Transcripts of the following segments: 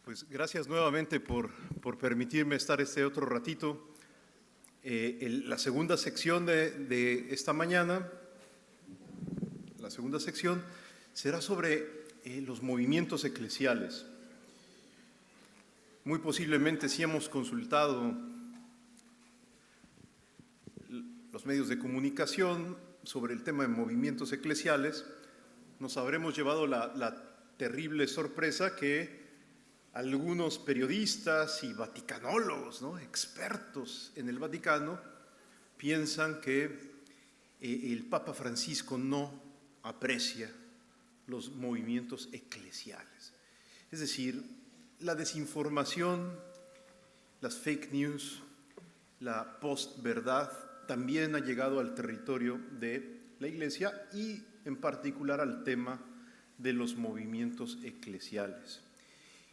Pues gracias nuevamente por permitirme estar este otro ratito. La segunda sección de esta mañana, la segunda sección será sobre los movimientos eclesiales. Muy posiblemente si hemos consultado los medios de comunicación sobre el tema de movimientos eclesiales, nos habremos llevado la terrible sorpresa que algunos periodistas y vaticanólogos, ¿no?, expertos en el Vaticano, piensan que el Papa Francisco no aprecia los movimientos eclesiales. Es decir, la desinformación, las fake news, la postverdad también ha llegado al territorio de la Iglesia y en particular al tema de los movimientos eclesiales.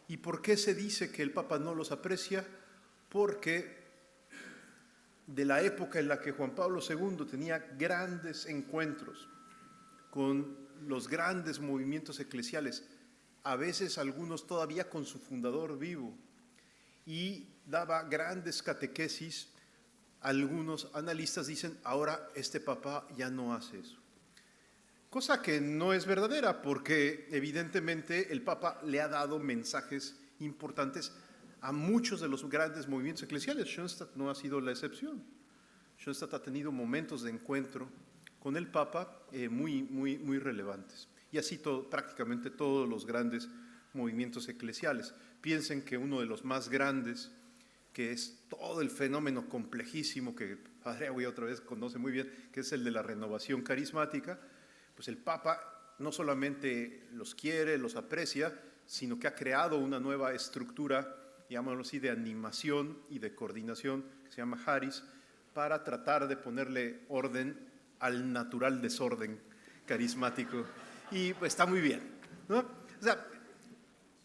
¿Y por qué se dice que el Papa no los aprecia? Porque de la época en la que Juan Pablo II tenía grandes encuentros con los grandes movimientos eclesiales, a veces algunos todavía con su fundador vivo, y daba grandes catequesis, algunos analistas dicen, ahora este Papa ya no hace eso. Cosa que no es verdadera, porque evidentemente el Papa le ha dado mensajes importantes a muchos de los grandes movimientos eclesiales. Schoenstatt no ha sido la excepción. Schoenstatt ha tenido momentos de encuentro con el Papa muy relevantes. Y así prácticamente todos los grandes movimientos eclesiales. Piensen que uno de los más grandes, que es todo el fenómeno complejísimo que Padre Agüey otra vez conoce muy bien, que es el de la renovación carismática, pues el Papa no solamente los quiere, los aprecia, sino que ha creado una nueva estructura, digámoslo así, de animación y de coordinación, que se llama Haris, para tratar de ponerle orden al natural desorden carismático. Y pues está muy bien, ¿no? O sea,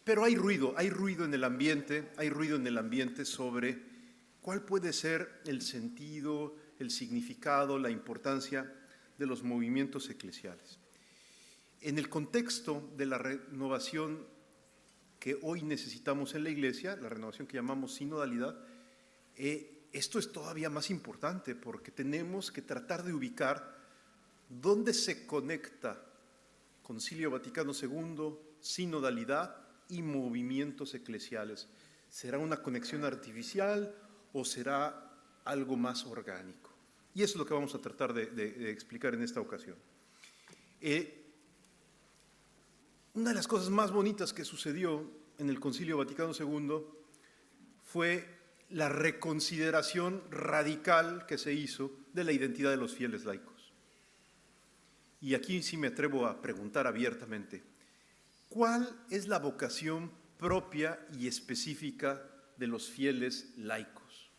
pero hay ruido en el ambiente sobre cuál puede ser el sentido, el significado, la importancia de los movimientos eclesiales. En el contexto de la renovación que hoy necesitamos en la Iglesia, la renovación que llamamos sinodalidad, esto es todavía más importante porque tenemos que tratar de ubicar dónde se conecta Concilio Vaticano II, sinodalidad y movimientos eclesiales. ¿Será una conexión artificial o será algo más orgánico? Y eso es lo que vamos a tratar de explicar en esta ocasión. Una de las cosas más bonitas que sucedió en el Concilio Vaticano II fue la reconsideración radical que se hizo de la identidad de los fieles laicos. Y aquí sí me atrevo a preguntar abiertamente, ¿cuál es la vocación propia y específica de los fieles laicos?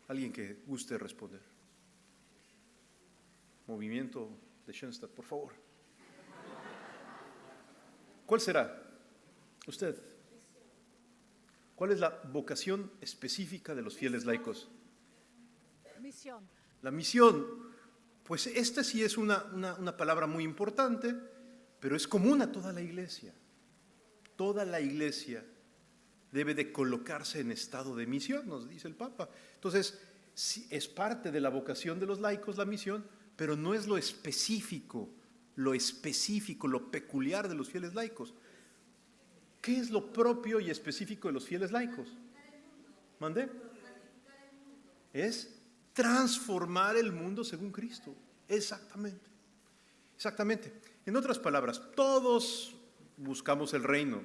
Alguien que guste responder. Movimiento de Schoenstatt, por favor. ¿Cuál será? Usted. ¿Cuál es la vocación específica de los fieles laicos? Misión. La misión. Pues esta sí es una palabra muy importante, pero es común a toda la Iglesia. Toda la Iglesia debe de colocarse en estado de misión, nos dice el Papa. Entonces, sí, es parte de la vocación de los laicos la misión, pero no es lo específico, lo peculiar de los fieles laicos. ¿Qué es lo propio y específico de los fieles laicos? ¿Mandé? Es transformar el mundo según Cristo. Exactamente. Exactamente. En otras palabras, todos buscamos el reino.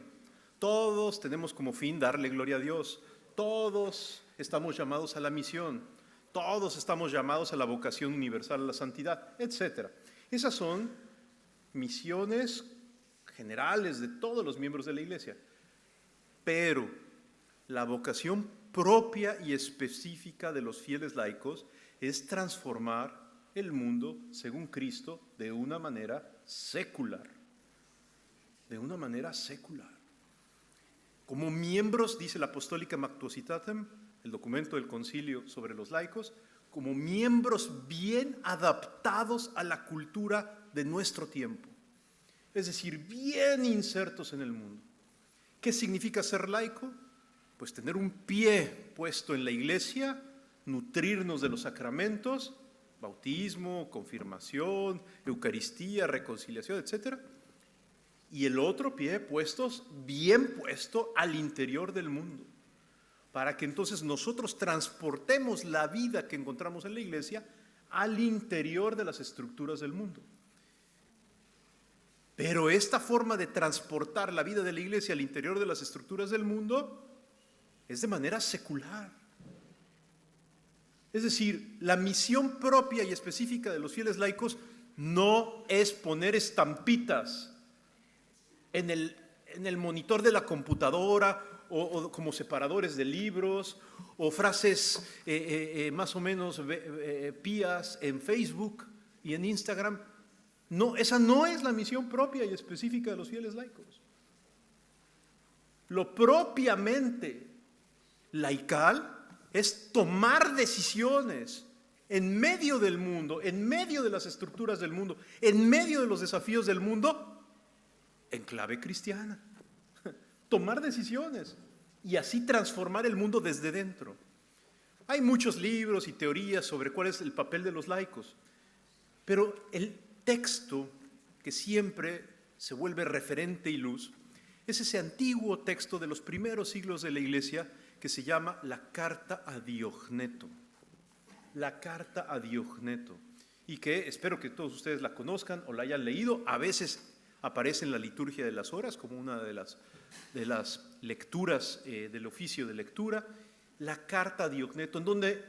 Todos tenemos como fin darle gloria a Dios. Todos estamos llamados a la misión. Todos estamos llamados a la vocación universal, a la santidad, etc. Esas son misiones generales de todos los miembros de la Iglesia. Pero la vocación propia y específica de los fieles laicos es transformar el mundo según Cristo de una manera secular. De una manera secular. Como miembros, dice la Apostólica Mactuositatem, el documento del concilio sobre los laicos, como miembros bien adaptados a la cultura de nuestro tiempo. Es decir, bien insertos en el mundo. ¿Qué significa ser laico? Pues tener un pie puesto en la iglesia, nutrirnos de los sacramentos, bautismo, confirmación, Eucaristía, reconciliación, etc. Y el otro pie bien puesto al interior del mundo, para que entonces nosotros transportemos la vida que encontramos en la iglesia al interior de las estructuras del mundo. Pero esta forma de transportar la vida de la iglesia al interior de las estructuras del mundo es de manera secular. Es decir, la misión propia y específica de los fieles laicos no es poner estampitas en el monitor de la computadora o como separadores de libros o frases más o menos pías en Facebook y en Instagram. No, esa no es la misión propia y específica de los fieles laicos. Lo propiamente laical es tomar decisiones en medio del mundo, en medio de las estructuras del mundo, en medio de los desafíos del mundo, en clave cristiana. Tomar decisiones y así transformar el mundo desde dentro. Hay muchos libros y teorías sobre cuál es el papel de los laicos, pero el texto que siempre se vuelve referente y luz es ese antiguo texto de los primeros siglos de la Iglesia que se llama la Carta a Diogneto. La Carta a Diogneto, y que espero que todos ustedes la conozcan o la hayan leído. A veces aparece en la liturgia de las horas como una de las lecturas del oficio de lectura. La Carta a Diogneto, en donde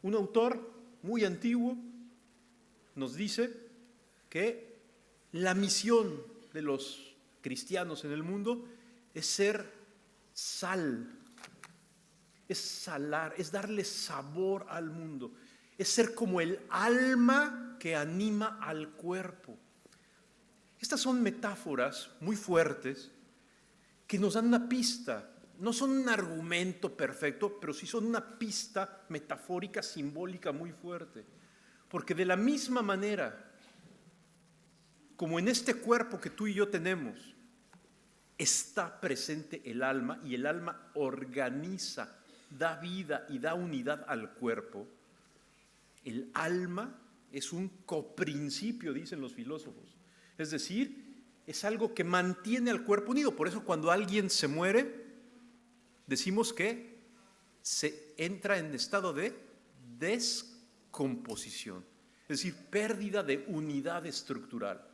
un autor muy antiguo nos dice que la misión de los cristianos en el mundo es ser sal, es salar, es darle sabor al mundo, es ser como el alma que anima al cuerpo. Estas son metáforas muy fuertes que nos dan una pista. No son un argumento perfecto, pero sí son una pista metafórica, simbólica muy fuerte. Porque de la misma manera como en este cuerpo que tú y yo tenemos está presente el alma, y el alma organiza, da vida y da unidad al cuerpo, el alma es un coprincipio, dicen los filósofos. Es decir, es algo que mantiene al cuerpo unido. Por eso cuando alguien se muere, decimos que se entra en estado de descomposición, es decir, pérdida de unidad estructural.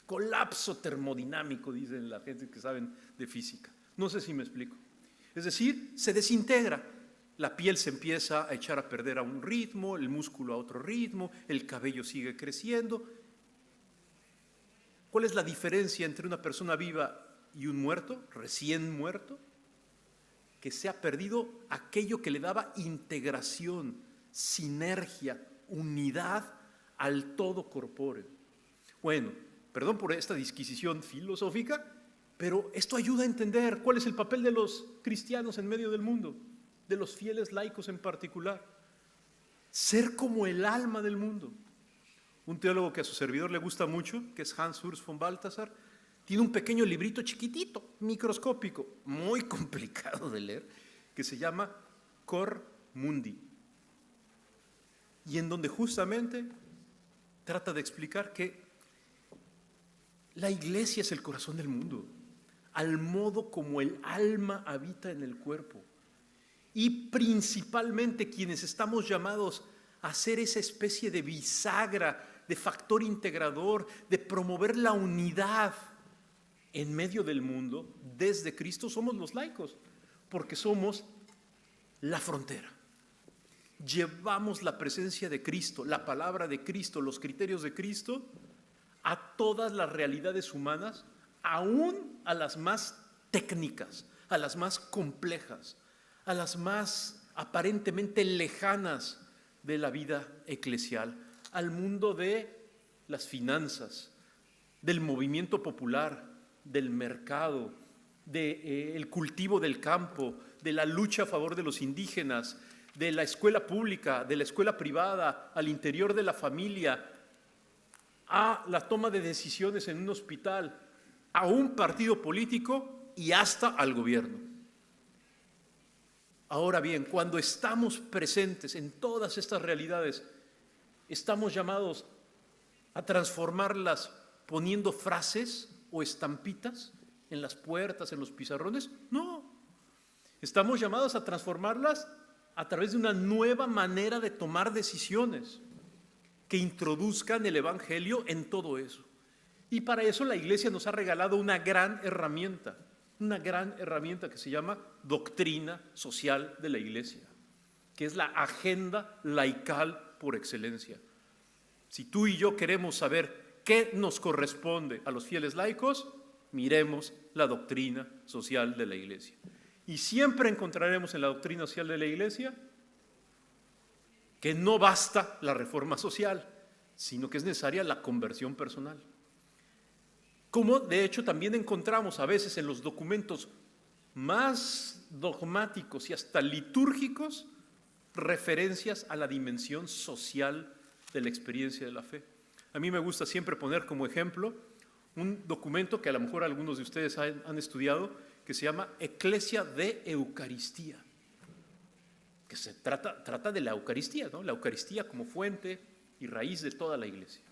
Colapso termodinámico, dicen la gente que saben de física. No sé si me explico. Es decir, se desintegra. La piel se empieza a echar a perder a un ritmo, el músculo a otro ritmo, el cabello sigue creciendo. ¿Cuál es la diferencia entre una persona viva y un muerto, recién muerto? Que se ha perdido aquello que le daba integración, sinergia, unidad al todo corpóreo. Bueno, perdón por esta disquisición filosófica, pero esto ayuda a entender cuál es el papel de los cristianos en medio del mundo, de los fieles laicos en particular. Ser como el alma del mundo. Un teólogo que a su servidor le gusta mucho, que es Hans Urs von Balthasar, tiene un pequeño librito chiquitito, microscópico, muy complicado de leer, que se llama Cor Mundi, y en donde justamente trata de explicar que la iglesia es el corazón del mundo, al modo como el alma habita en el cuerpo. Y principalmente quienes estamos llamados a ser esa especie de bisagra, de factor integrador, de promover la unidad en medio del mundo, desde Cristo, somos los laicos, porque somos la frontera. Llevamos la presencia de Cristo, la palabra de Cristo, los criterios de Cristo a todas las realidades humanas, aún a las más técnicas, a las más complejas, a las más aparentemente lejanas de la vida eclesial, al mundo de las finanzas, del movimiento popular, del mercado, del cultivo del campo, de la lucha a favor de los indígenas, de la escuela pública, de la escuela privada, al interior de la familia, a la toma de decisiones en un hospital, a un partido político y hasta al gobierno. Ahora bien, cuando estamos presentes en todas estas realidades, ¿estamos llamados a transformarlas poniendo frases o estampitas en las puertas, en los pizarrones? No. Estamos llamados a transformarlas a través de una nueva manera de tomar decisiones que introduzcan el Evangelio en todo eso. Y para eso la Iglesia nos ha regalado una gran herramienta que se llama doctrina social de la Iglesia, que es la agenda laical por excelencia. Si tú y yo queremos saber qué nos corresponde a los fieles laicos, miremos la doctrina social de la Iglesia. Y siempre encontraremos en la doctrina social de la Iglesia que no basta la reforma social, sino que es necesaria la conversión personal. Como de hecho también encontramos a veces en los documentos más dogmáticos y hasta litúrgicos referencias a la dimensión social de la experiencia de la fe. A mí me gusta siempre poner como ejemplo un documento que a lo mejor algunos de ustedes han estudiado, que se llama Eclesia de Eucaristía, que se trata de la Eucaristía, ¿no? La Eucaristía como fuente y raíz de toda la Iglesia.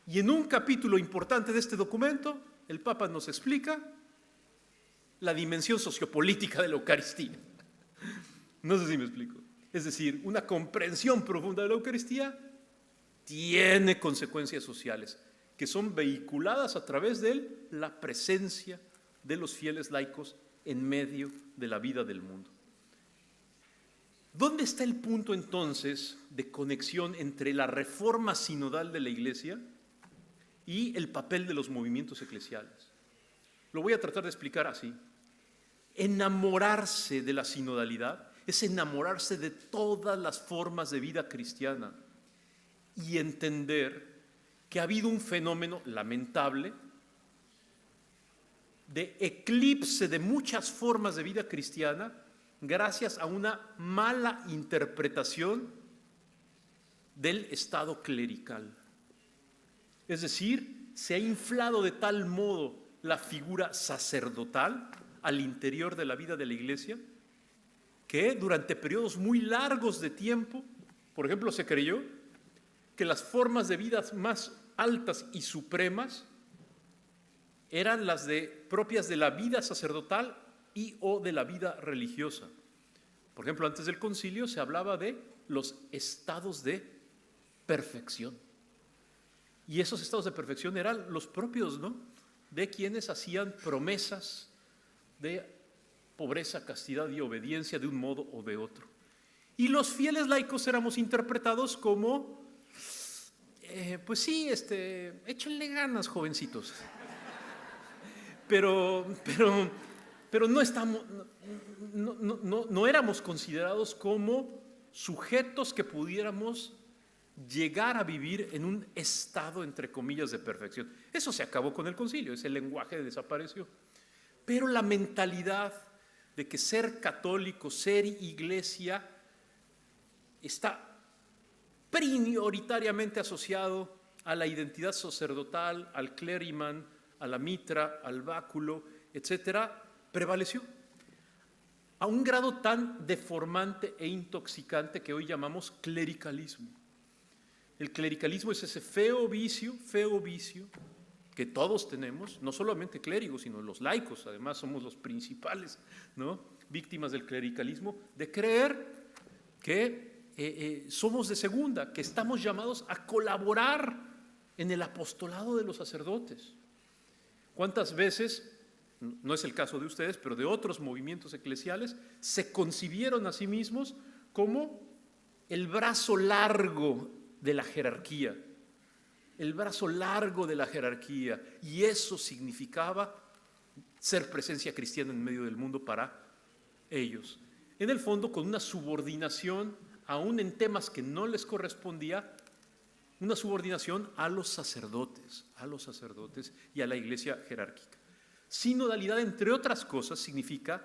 Y en un capítulo importante de este documento, el Papa nos explica la dimensión sociopolítica de la Eucaristía. No sé si me explico. Es decir, una comprensión profunda de la Eucaristía tiene consecuencias sociales que son vehiculadas a través de la presencia de los fieles laicos en medio de la vida del mundo. ¿Dónde está el punto entonces de conexión entre la reforma sinodal de la Iglesia y el papel de los movimientos eclesiales? Lo voy a tratar de explicar así. Enamorarse de la sinodalidad es enamorarse de todas las formas de vida cristiana y entender que ha habido un fenómeno lamentable de eclipse de muchas formas de vida cristiana gracias a una mala interpretación del estado clerical. Es decir, se ha inflado de tal modo la figura sacerdotal al interior de la vida de la Iglesia que durante periodos muy largos de tiempo, por ejemplo, se creyó que las formas de vida más altas y supremas eran las propias de la vida sacerdotal y o de la vida religiosa. Por ejemplo, antes del concilio se hablaba de los estados de perfección. Y esos estados de perfección eran los propios, ¿no?, de quienes hacían promesas de pobreza, castidad y obediencia de un modo o de otro. Y los fieles laicos éramos interpretados como, pues sí, échenle ganas, jovencitos. Pero no éramos considerados como sujetos que pudiéramos llegar a vivir en un estado, entre comillas, de perfección. Eso se acabó con el concilio, ese lenguaje desapareció. Pero la mentalidad de que ser católico, ser iglesia, está prioritariamente asociado a la identidad sacerdotal, al clériman, a la mitra, al báculo, etcétera, prevaleció a un grado tan deformante e intoxicante que hoy llamamos clericalismo. El clericalismo es ese feo vicio que todos tenemos, no solamente clérigos, sino los laicos, además somos los principales, ¿no?, víctimas del clericalismo, de creer que somos de segunda, que estamos llamados a colaborar en el apostolado de los sacerdotes. ¿Cuántas veces, no es el caso de ustedes, pero de otros movimientos eclesiales, se concibieron a sí mismos como el brazo largo de la jerarquía? El brazo largo de la jerarquía, y eso significaba ser presencia cristiana en medio del mundo para ellos. En el fondo, con una subordinación, aún en temas que no les correspondía, una subordinación a los sacerdotes y a la iglesia jerárquica. Sinodalidad, entre otras cosas, significa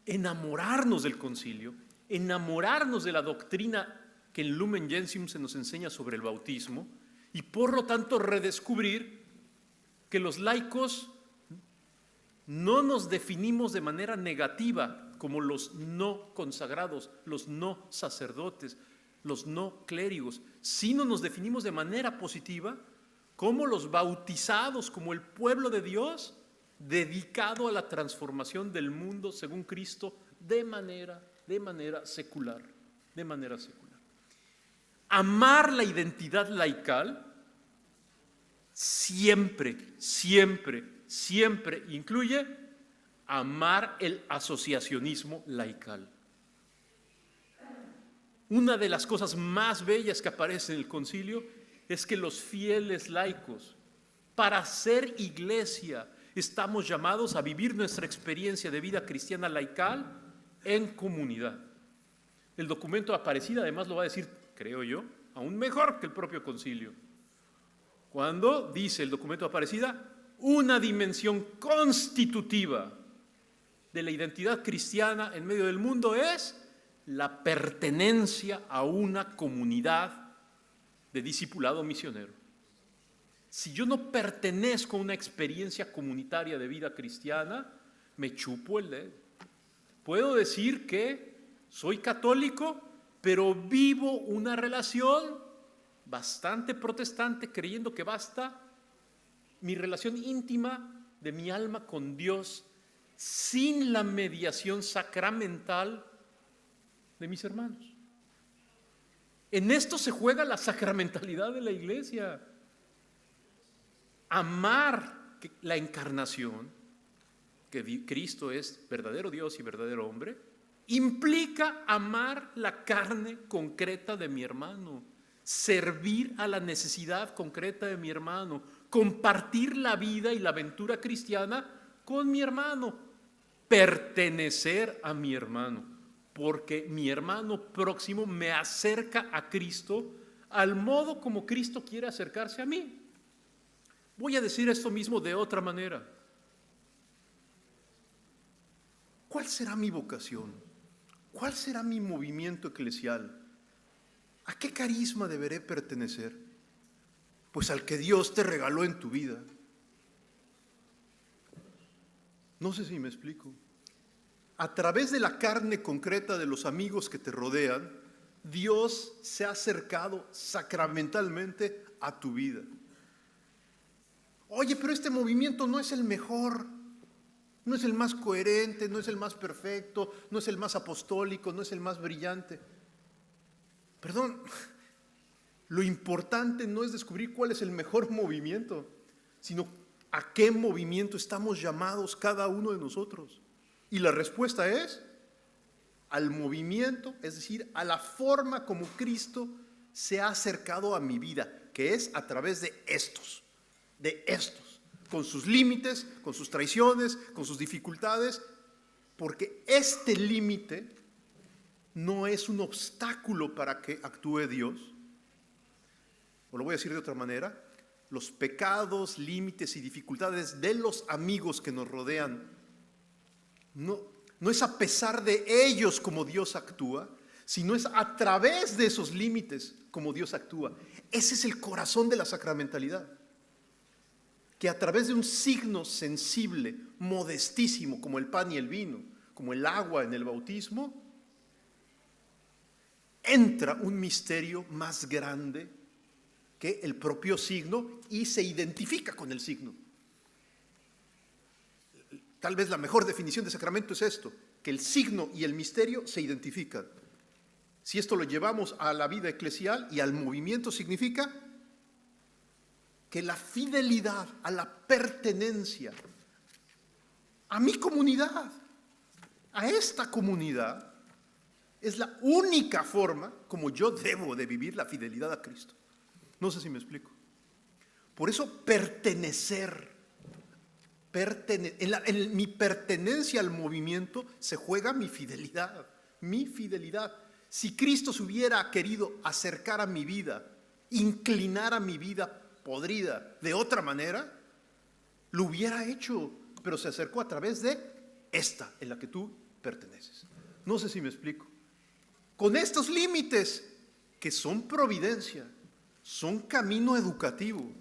enamorarnos del concilio, enamorarnos de la doctrina que en Lumen Gentium se nos enseña sobre el bautismo, y por lo tanto redescubrir que los laicos no nos definimos de manera negativa como los no consagrados, los no sacerdotes, los no clérigos, sino nos definimos de manera positiva como los bautizados, como el pueblo de Dios dedicado a la transformación del mundo según Cristo de manera secular, de manera secular. Amar la identidad laical siempre incluye amar el asociacionismo laical. Una de las cosas más bellas que aparece en el concilio es que los fieles laicos, para ser iglesia, estamos llamados a vivir nuestra experiencia de vida cristiana laical en comunidad. El documento de Aparecida además lo va a decir, creo yo, aún mejor que el propio concilio. Cuando dice el documento de Aparecida, una dimensión constitutiva de la identidad cristiana en medio del mundo es la pertenencia a una comunidad de discipulado misionero. Si yo no pertenezco a una experiencia comunitaria de vida cristiana, me chupo el dedo. Puedo decir que soy católico, pero vivo una relación bastante protestante, creyendo que basta mi relación íntima de mi alma con Dios sin la mediación sacramental de mis hermanos. En esto se juega la sacramentalidad de la iglesia. Amar la encarnación, que Cristo es verdadero Dios y verdadero hombre, implica amar la carne concreta de mi hermano, servir a la necesidad concreta de mi hermano, compartir la vida y la aventura cristiana con mi hermano, pertenecer a mi hermano, porque mi hermano próximo me acerca a Cristo al modo como Cristo quiere acercarse a mí. Voy a decir esto mismo de otra manera. ¿Cuál será mi vocación? ¿Cuál será mi movimiento eclesial? ¿A qué carisma deberé pertenecer? Pues al que Dios te regaló en tu vida. No sé si me explico. A través de la carne concreta de los amigos que te rodean, Dios se ha acercado sacramentalmente a tu vida. Oye, pero este movimiento no es el mejor, no es el más coherente, no es el más perfecto, no es el más apostólico, no es el más brillante. Perdón, lo importante no es descubrir cuál es el mejor movimiento, sino a qué movimiento estamos llamados cada uno de nosotros. Y la respuesta es al movimiento, es decir, a la forma como Cristo se ha acercado a mi vida, que es a través de estos, con sus límites, con sus traiciones, con sus dificultades, porque este límite no es un obstáculo para que actúe Dios. O lo voy a decir de otra manera, los pecados, límites y dificultades de los amigos que nos rodean, no es a pesar de ellos como Dios actúa, sino es a través de esos límites como Dios actúa. Ese es el corazón de la sacramentalidad. Que a través de un signo sensible, modestísimo, como el pan y el vino, como el agua en el bautismo, entra un misterio más grande que el propio signo y se identifica con el signo. Tal vez la mejor definición de sacramento es esto, que el signo y el misterio se identifican. Si esto lo llevamos a la vida eclesial y al movimiento, significa que la fidelidad a la pertenencia a mi comunidad, a esta comunidad, es la única forma como yo debo de vivir la fidelidad a Cristo. No sé si me explico. Por eso en mi pertenencia al movimiento se juega mi fidelidad, mi fidelidad. Si Cristo se hubiera querido acercar a mi vida, inclinar a mi vida podrida de otra manera, lo hubiera hecho, pero se acercó a través de esta en la que tú perteneces. No sé si me explico. Con estos límites que son providencia, son camino educativo.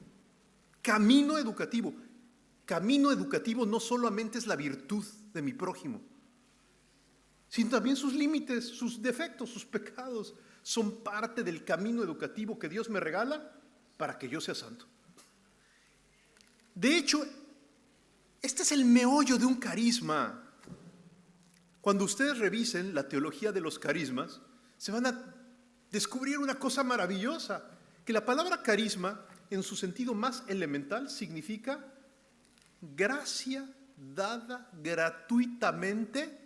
camino educativo no solamente es la virtud de mi prójimo, sino también sus límites, sus defectos, sus pecados, son parte del camino educativo que Dios me regala para que yo sea santo. De hecho, este es el meollo de un carisma. Cuando ustedes revisen la teología de los carismas, se van a descubrir una cosa maravillosa, que la palabra carisma, en su sentido más elemental, significa gracia dada gratuitamente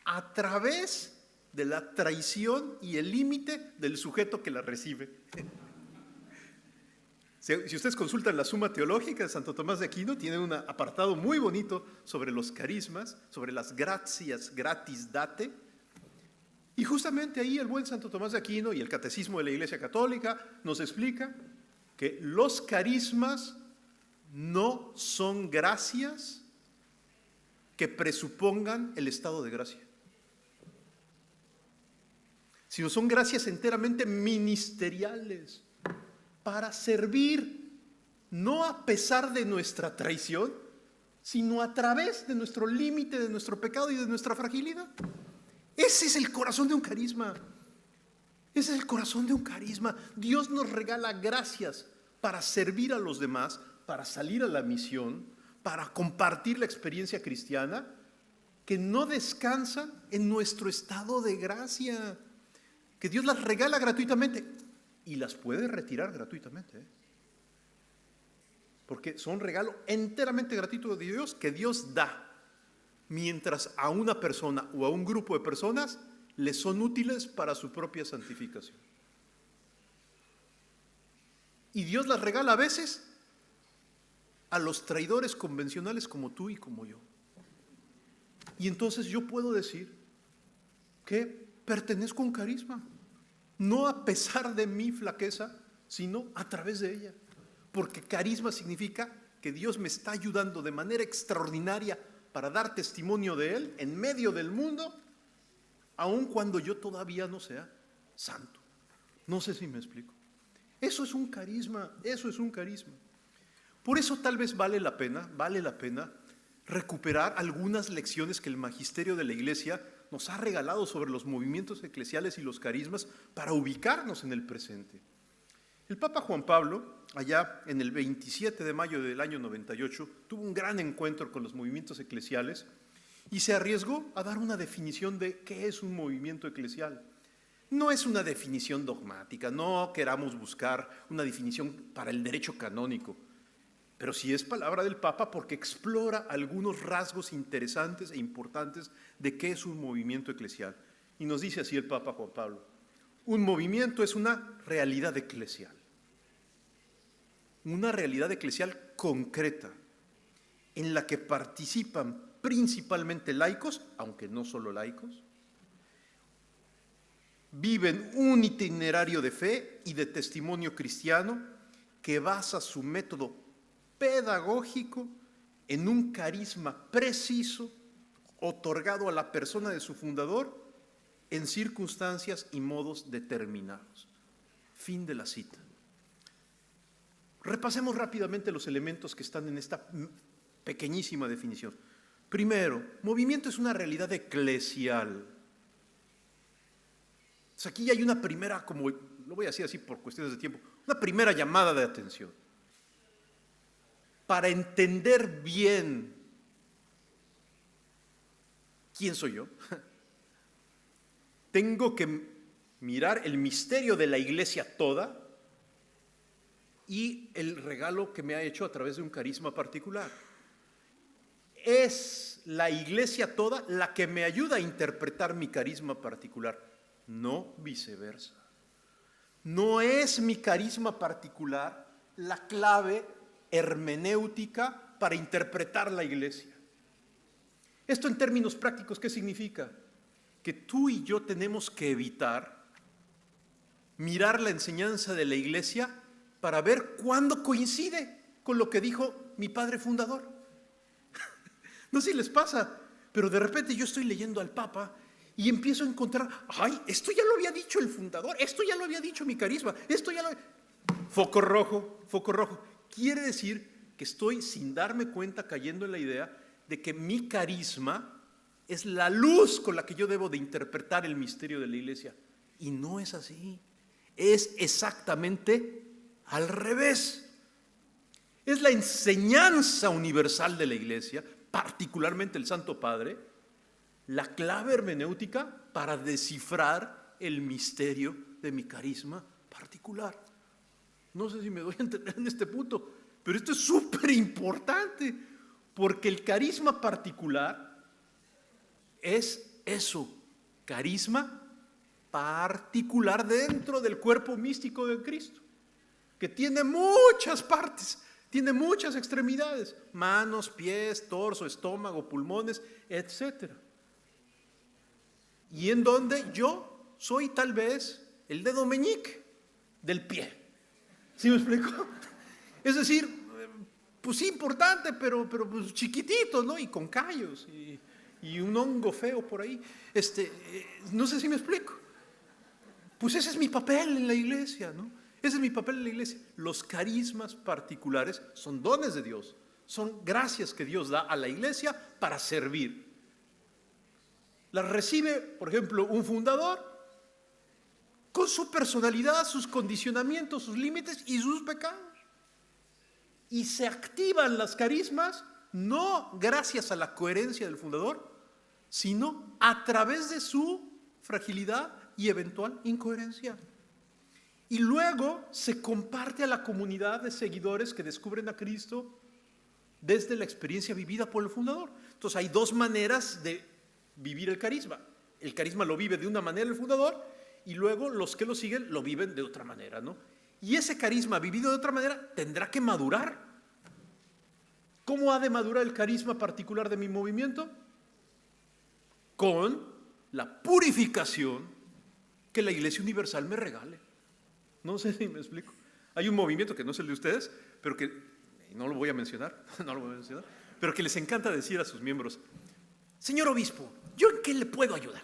a través de la traición y el límite del sujeto que la recibe. Si ustedes consultan la Suma Teológica de Santo Tomás de Aquino, tiene un apartado muy bonito sobre los carismas, sobre las gratias gratis date. Y justamente ahí el buen Santo Tomás de Aquino y el Catecismo de la Iglesia Católica nos explica que los carismas no son gracias que presupongan el estado de gracia, sino son gracias enteramente ministeriales para servir, no a pesar de nuestra traición, sino a través de nuestro límite, de nuestro pecado y de nuestra fragilidad. Ese es el corazón de un carisma. Ese es el corazón de un carisma. Dios nos regala gracias para servir a los demás, para salir a la misión, para compartir la experiencia cristiana, que no descansan en nuestro estado de gracia, que Dios las regala gratuitamente y las puede retirar gratuitamente, porque son regalo enteramente gratuito de Dios que Dios da, mientras a una persona o a un grupo de personas les son útiles para su propia santificación. Y Dios las regala a veces a los traidores convencionales como tú y como yo. Y entonces yo puedo decir que pertenezco a un carisma, no a pesar de mi flaqueza, sino a través de ella. Porque carisma significa que Dios me está ayudando de manera extraordinaria para dar testimonio de Él en medio del mundo, aun cuando yo todavía no sea santo. No sé si me explico. Eso es un carisma, eso es un carisma. Por eso tal vez vale la pena recuperar algunas lecciones que el magisterio de la Iglesia nos ha regalado sobre los movimientos eclesiales y los carismas para ubicarnos en el presente. El Papa Juan Pablo, allá en el 27 de mayo del año 98, tuvo un gran encuentro con los movimientos eclesiales y se arriesgó a dar una definición de qué es un movimiento eclesial. No es una definición dogmática, no queramos buscar una definición para el derecho canónico, pero sí es palabra del Papa porque explora algunos rasgos interesantes e importantes de qué es un movimiento eclesial. Y nos dice así el Papa Juan Pablo: un movimiento es una realidad eclesial concreta, en la que participan principalmente laicos, aunque no solo laicos, viven un itinerario de fe y de testimonio cristiano que basa su método pedagógico en un carisma preciso otorgado a la persona de su fundador en circunstancias y modos determinados. Fin de la cita. Repasemos rápidamente los elementos que están en esta pequeñísima definición. Primero, movimiento es una realidad eclesial. Entonces aquí hay una primera, como lo voy a decir así por cuestiones de tiempo, una primera llamada de atención. Para entender bien quién soy yo, tengo que mirar el misterio de la Iglesia toda y el regalo que me ha hecho a través de un carisma particular. Es la Iglesia toda la que me ayuda a interpretar mi carisma particular, no viceversa. No es mi carisma particular la clave hermenéutica para interpretar la Iglesia. Esto en términos prácticos, ¿qué significa? Que tú y yo tenemos que evitar mirar la enseñanza de la Iglesia para ver cuándo coincide con lo que dijo mi padre fundador. No sé si les pasa, pero de repente yo estoy leyendo al Papa y empiezo a encontrar, ay, esto ya lo había dicho el fundador, esto ya lo había dicho mi carisma, esto ya lo... Foco rojo, foco rojo. Quiere decir que estoy, sin darme cuenta, cayendo en la idea de que mi carisma es la luz con la que yo debo de interpretar el misterio de la iglesia. Y no es así. Es exactamente al revés. Es la enseñanza universal de la iglesia, particularmente el Santo Padre, la clave hermenéutica para descifrar el misterio de mi carisma particular. No sé si me doy a entender en este punto, pero esto es súper importante, porque el carisma particular es eso, carisma particular dentro del cuerpo místico de Cristo, que tiene muchas partes, tiene muchas extremidades, manos, pies, torso, estómago, pulmones, etc. Y en donde yo soy tal vez el dedo meñique del pie. ¿Sí me explico? Es decir, pues sí importante, pero pues chiquitito, ¿no? Y con callos y un hongo feo por ahí. No sé si me explico. Pues ese es mi papel en la iglesia, ¿no? Ese es mi papel en la iglesia. Los carismas particulares son dones de Dios, son gracias que Dios da a la iglesia para servir. Las recibe, por ejemplo, un fundador con su personalidad, sus condicionamientos, sus límites y sus pecados. Y se activan las carismas no gracias a la coherencia del fundador, sino a través de su fragilidad y eventual incoherencia. Y luego se comparte a la comunidad de seguidores que descubren a Cristo desde la experiencia vivida por el fundador. Entonces hay dos maneras de vivir el carisma. El carisma lo vive de una manera el fundador y luego los que lo siguen lo viven de otra manera, ¿no? Y ese carisma vivido de otra manera tendrá que madurar. ¿Cómo ha de madurar el carisma particular de mi movimiento? Con la purificación que la Iglesia Universal me regale. No sé si me explico. Hay un movimiento que no es el de ustedes, pero que, no lo voy a mencionar, pero que les encanta decir a sus miembros: señor obispo, ¿yo en qué le puedo ayudar?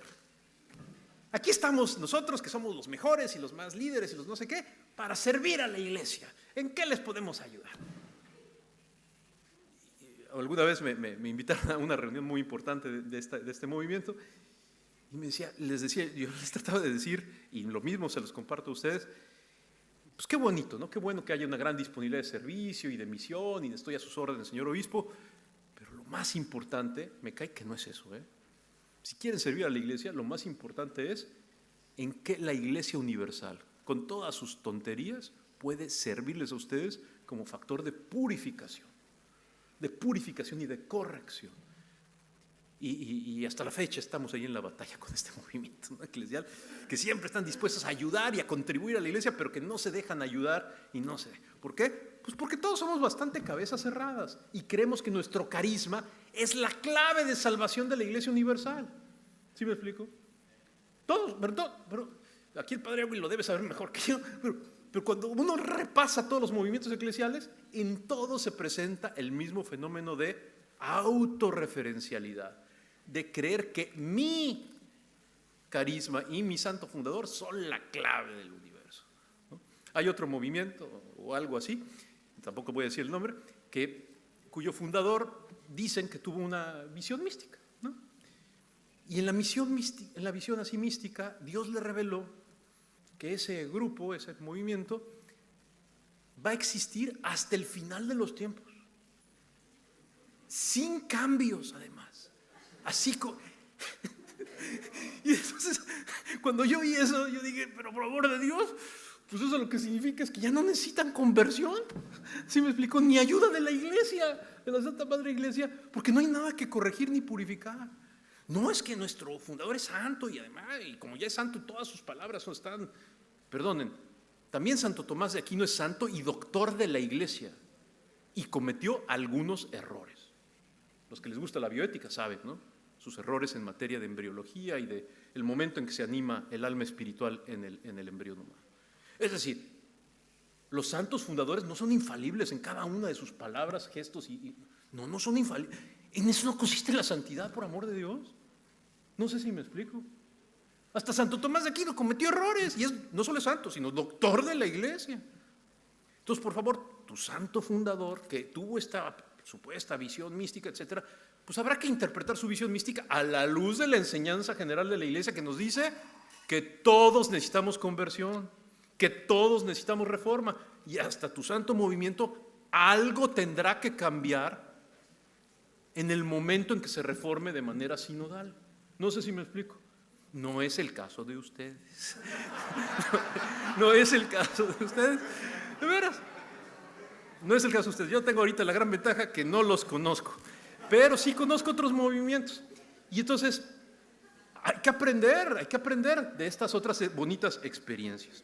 Aquí estamos nosotros, que somos los mejores y los más líderes y los no sé qué, para servir a la iglesia. ¿En qué les podemos ayudar? Alguna vez me invitaron a una reunión muy importante de este movimiento y les decía, yo les trataba de decir, y lo mismo se los comparto a ustedes, pues qué bonito, ¿no? Qué bueno que haya una gran disponibilidad de servicio y de misión y de estoy a sus órdenes, señor obispo, pero lo más importante, me cae que no es eso, ¿eh? Si quieren servir a la iglesia, lo más importante es en qué la iglesia universal, con todas sus tonterías, puede servirles a ustedes como factor de purificación y de corrección. Y hasta la fecha estamos ahí en la batalla con este movimiento, ¿no?, eclesial, que siempre están dispuestos a ayudar y a contribuir a la iglesia, pero que no se dejan ayudar y no sé. ¿Por qué? Pues porque todos somos bastante cabezas cerradas y creemos que nuestro carisma es la clave de salvación de la iglesia universal. ¿Sí me explico? Todos, pero aquí el padre Agüil lo debe saber mejor que yo, pero cuando uno repasa todos los movimientos eclesiales, en todo se presenta el mismo fenómeno de autorreferencialidad, de creer que mi carisma y mi santo fundador son la clave del universo, ¿no? Hay otro movimiento o algo así, tampoco voy a decir el nombre, cuyo fundador dicen que tuvo una visión mística, ¿no? Y en la visión así mística, Dios le reveló que ese grupo, ese movimiento, va a existir hasta el final de los tiempos, sin cambios además, así como... Y entonces, cuando yo oí eso, yo dije, pero por amor de Dios, pues eso lo que significa es que ya no necesitan conversión, ¿sí me explico? Ni ayuda de la iglesia, de la Santa Madre Iglesia, porque no hay nada que corregir ni purificar. No es que nuestro fundador es santo y además, y como ya es santo, todas sus palabras están, perdonen, también Santo Tomás de Aquino es santo y doctor de la iglesia y cometió algunos errores. Los que les gusta la bioética saben, ¿no?, sus errores en materia de embriología y de el momento en que se anima el alma espiritual en el embrión humano. Es decir, los santos fundadores no son infalibles en cada una de sus palabras, gestos no son infalibles. En eso no consiste la santidad, por amor de Dios. No sé si me explico. Hasta Santo Tomás de Aquino cometió errores y no solo es santo, sino doctor de la iglesia. Entonces, por favor, tu santo fundador, que tuvo esta supuesta visión mística, etcétera, pues habrá que interpretar su visión mística a la luz de la enseñanza general de la Iglesia, que nos dice que todos necesitamos conversión, que todos necesitamos reforma, y hasta tu santo movimiento algo tendrá que cambiar en el momento en que se reforme de manera sinodal. No sé si me explico. No es el caso de ustedes. No es el caso de ustedes. De veras. No es el caso de ustedes. Yo tengo ahorita la gran ventaja que no los conozco, pero sí conozco otros movimientos. Y entonces hay que aprender de estas otras bonitas experiencias.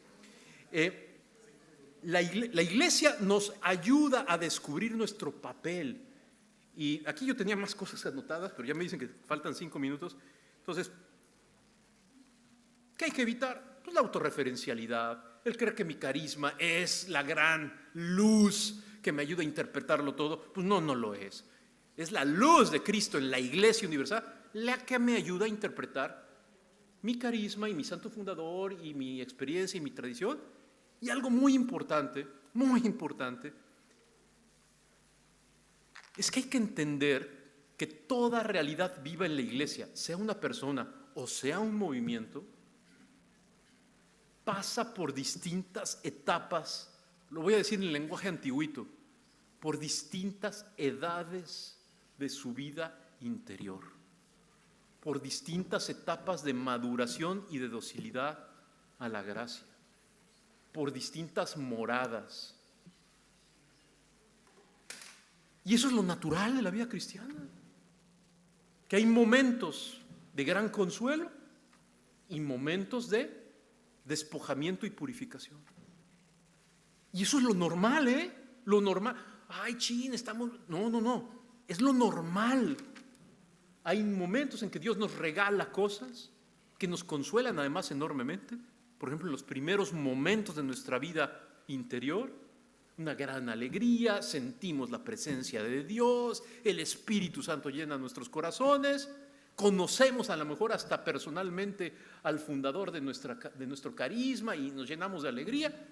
La Iglesia nos ayuda a descubrir nuestro papel. Y aquí yo tenía más cosas anotadas, pero ya me dicen que faltan 5 minutos. Entonces, ¿qué hay que evitar? Pues la autorreferencialidad, el creer que mi carisma es la gran luz que me ayuda a interpretarlo todo. Pues no lo es. Es la luz de Cristo en la Iglesia Universal la que me ayuda a interpretar mi carisma y mi santo fundador y mi experiencia y mi tradición. Y algo muy importante, es que hay que entender que toda realidad viva en la Iglesia, sea una persona o sea un movimiento, pasa por distintas etapas, lo voy a decir en el lenguaje antiguito, por distintas edades de su vida interior, por distintas etapas de maduración y de docilidad a la gracia, por distintas moradas. Y eso es lo natural de la vida cristiana, que hay momentos de gran consuelo y momentos de despojamiento y purificación. Y eso es lo normal, Lo normal. Ay, estamos... No. Es lo normal. Hay momentos en que Dios nos regala cosas que nos consuelan además enormemente. Por ejemplo, en los primeros momentos de nuestra vida interior, una gran alegría, sentimos la presencia de Dios, el Espíritu Santo llena nuestros corazones, conocemos a lo mejor hasta personalmente al fundador de nuestro carisma y nos llenamos de alegría.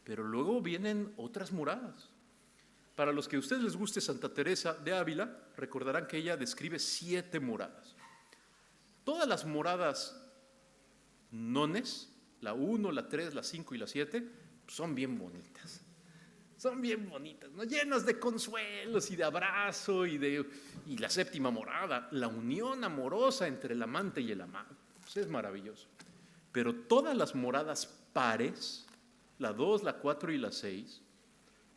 Pero luego vienen otras moradas. Para los que a ustedes les guste Santa Teresa de Ávila, recordarán que ella describe 7 moradas. Todas las moradas nones, la 1, la 3, la 5 y la 7, son bien bonitas. Son bien bonitas, ¿no? Llenas de consuelos y de abrazo y la 7ª morada, la unión amorosa entre el amante y el amado. Pues es maravilloso. Pero todas las moradas pares, la 2, la 4 y la 6,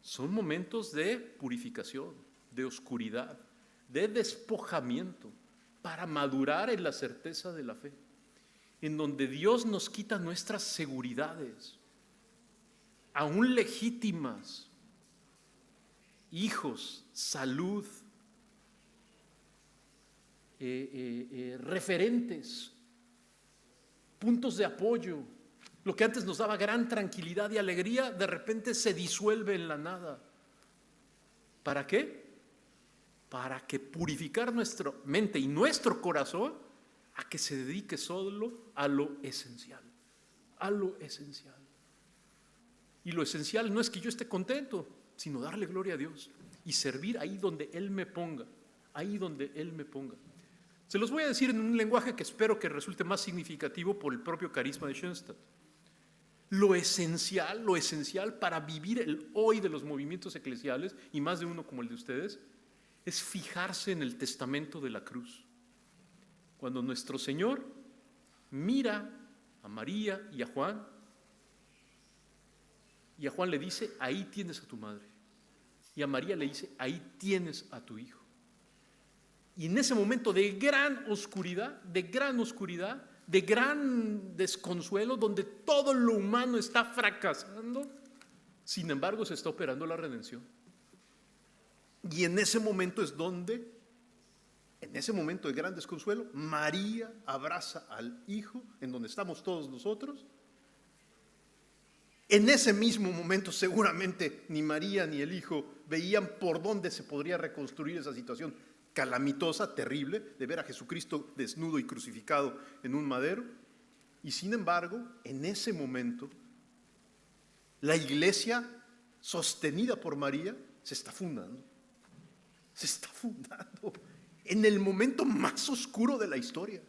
son momentos de purificación, de oscuridad, de despojamiento, para madurar en la certeza de la fe, en donde Dios nos quita nuestras seguridades, aún legítimas, hijos, salud, referentes, puntos de apoyo. Lo que antes nos daba gran tranquilidad y alegría, de repente se disuelve en la nada. ¿Para qué? Para que purificar nuestra mente y nuestro corazón a que se dedique solo a lo esencial, a lo esencial. Y lo esencial no es que yo esté contento, sino darle gloria a Dios y servir ahí donde Él me ponga, ahí donde Él me ponga. Se los voy a decir en un lenguaje que espero que resulte más significativo por el propio carisma de Schoenstatt. Lo esencial para vivir el hoy de los movimientos eclesiales, y más de uno como el de ustedes, es fijarse en el testamento de la cruz. Cuando nuestro Señor mira a María y a Juan le dice, ahí tienes a tu madre. Y a María le dice, ahí tienes a tu hijo. Y en ese momento de gran oscuridad, de gran desconsuelo, donde todo lo humano está fracasando, sin embargo se está operando la redención. Y en ese momento es donde, en ese momento de gran desconsuelo, María abraza al Hijo, en donde estamos todos nosotros. En ese mismo momento seguramente ni María ni el Hijo veían por dónde se podría reconstruir esa situación calamitosa, terrible, de ver a Jesucristo desnudo y crucificado en un madero. Y sin embargo, en ese momento, La iglesia sostenida por María se está fundando. Se está fundando en el momento más oscuro de la historia.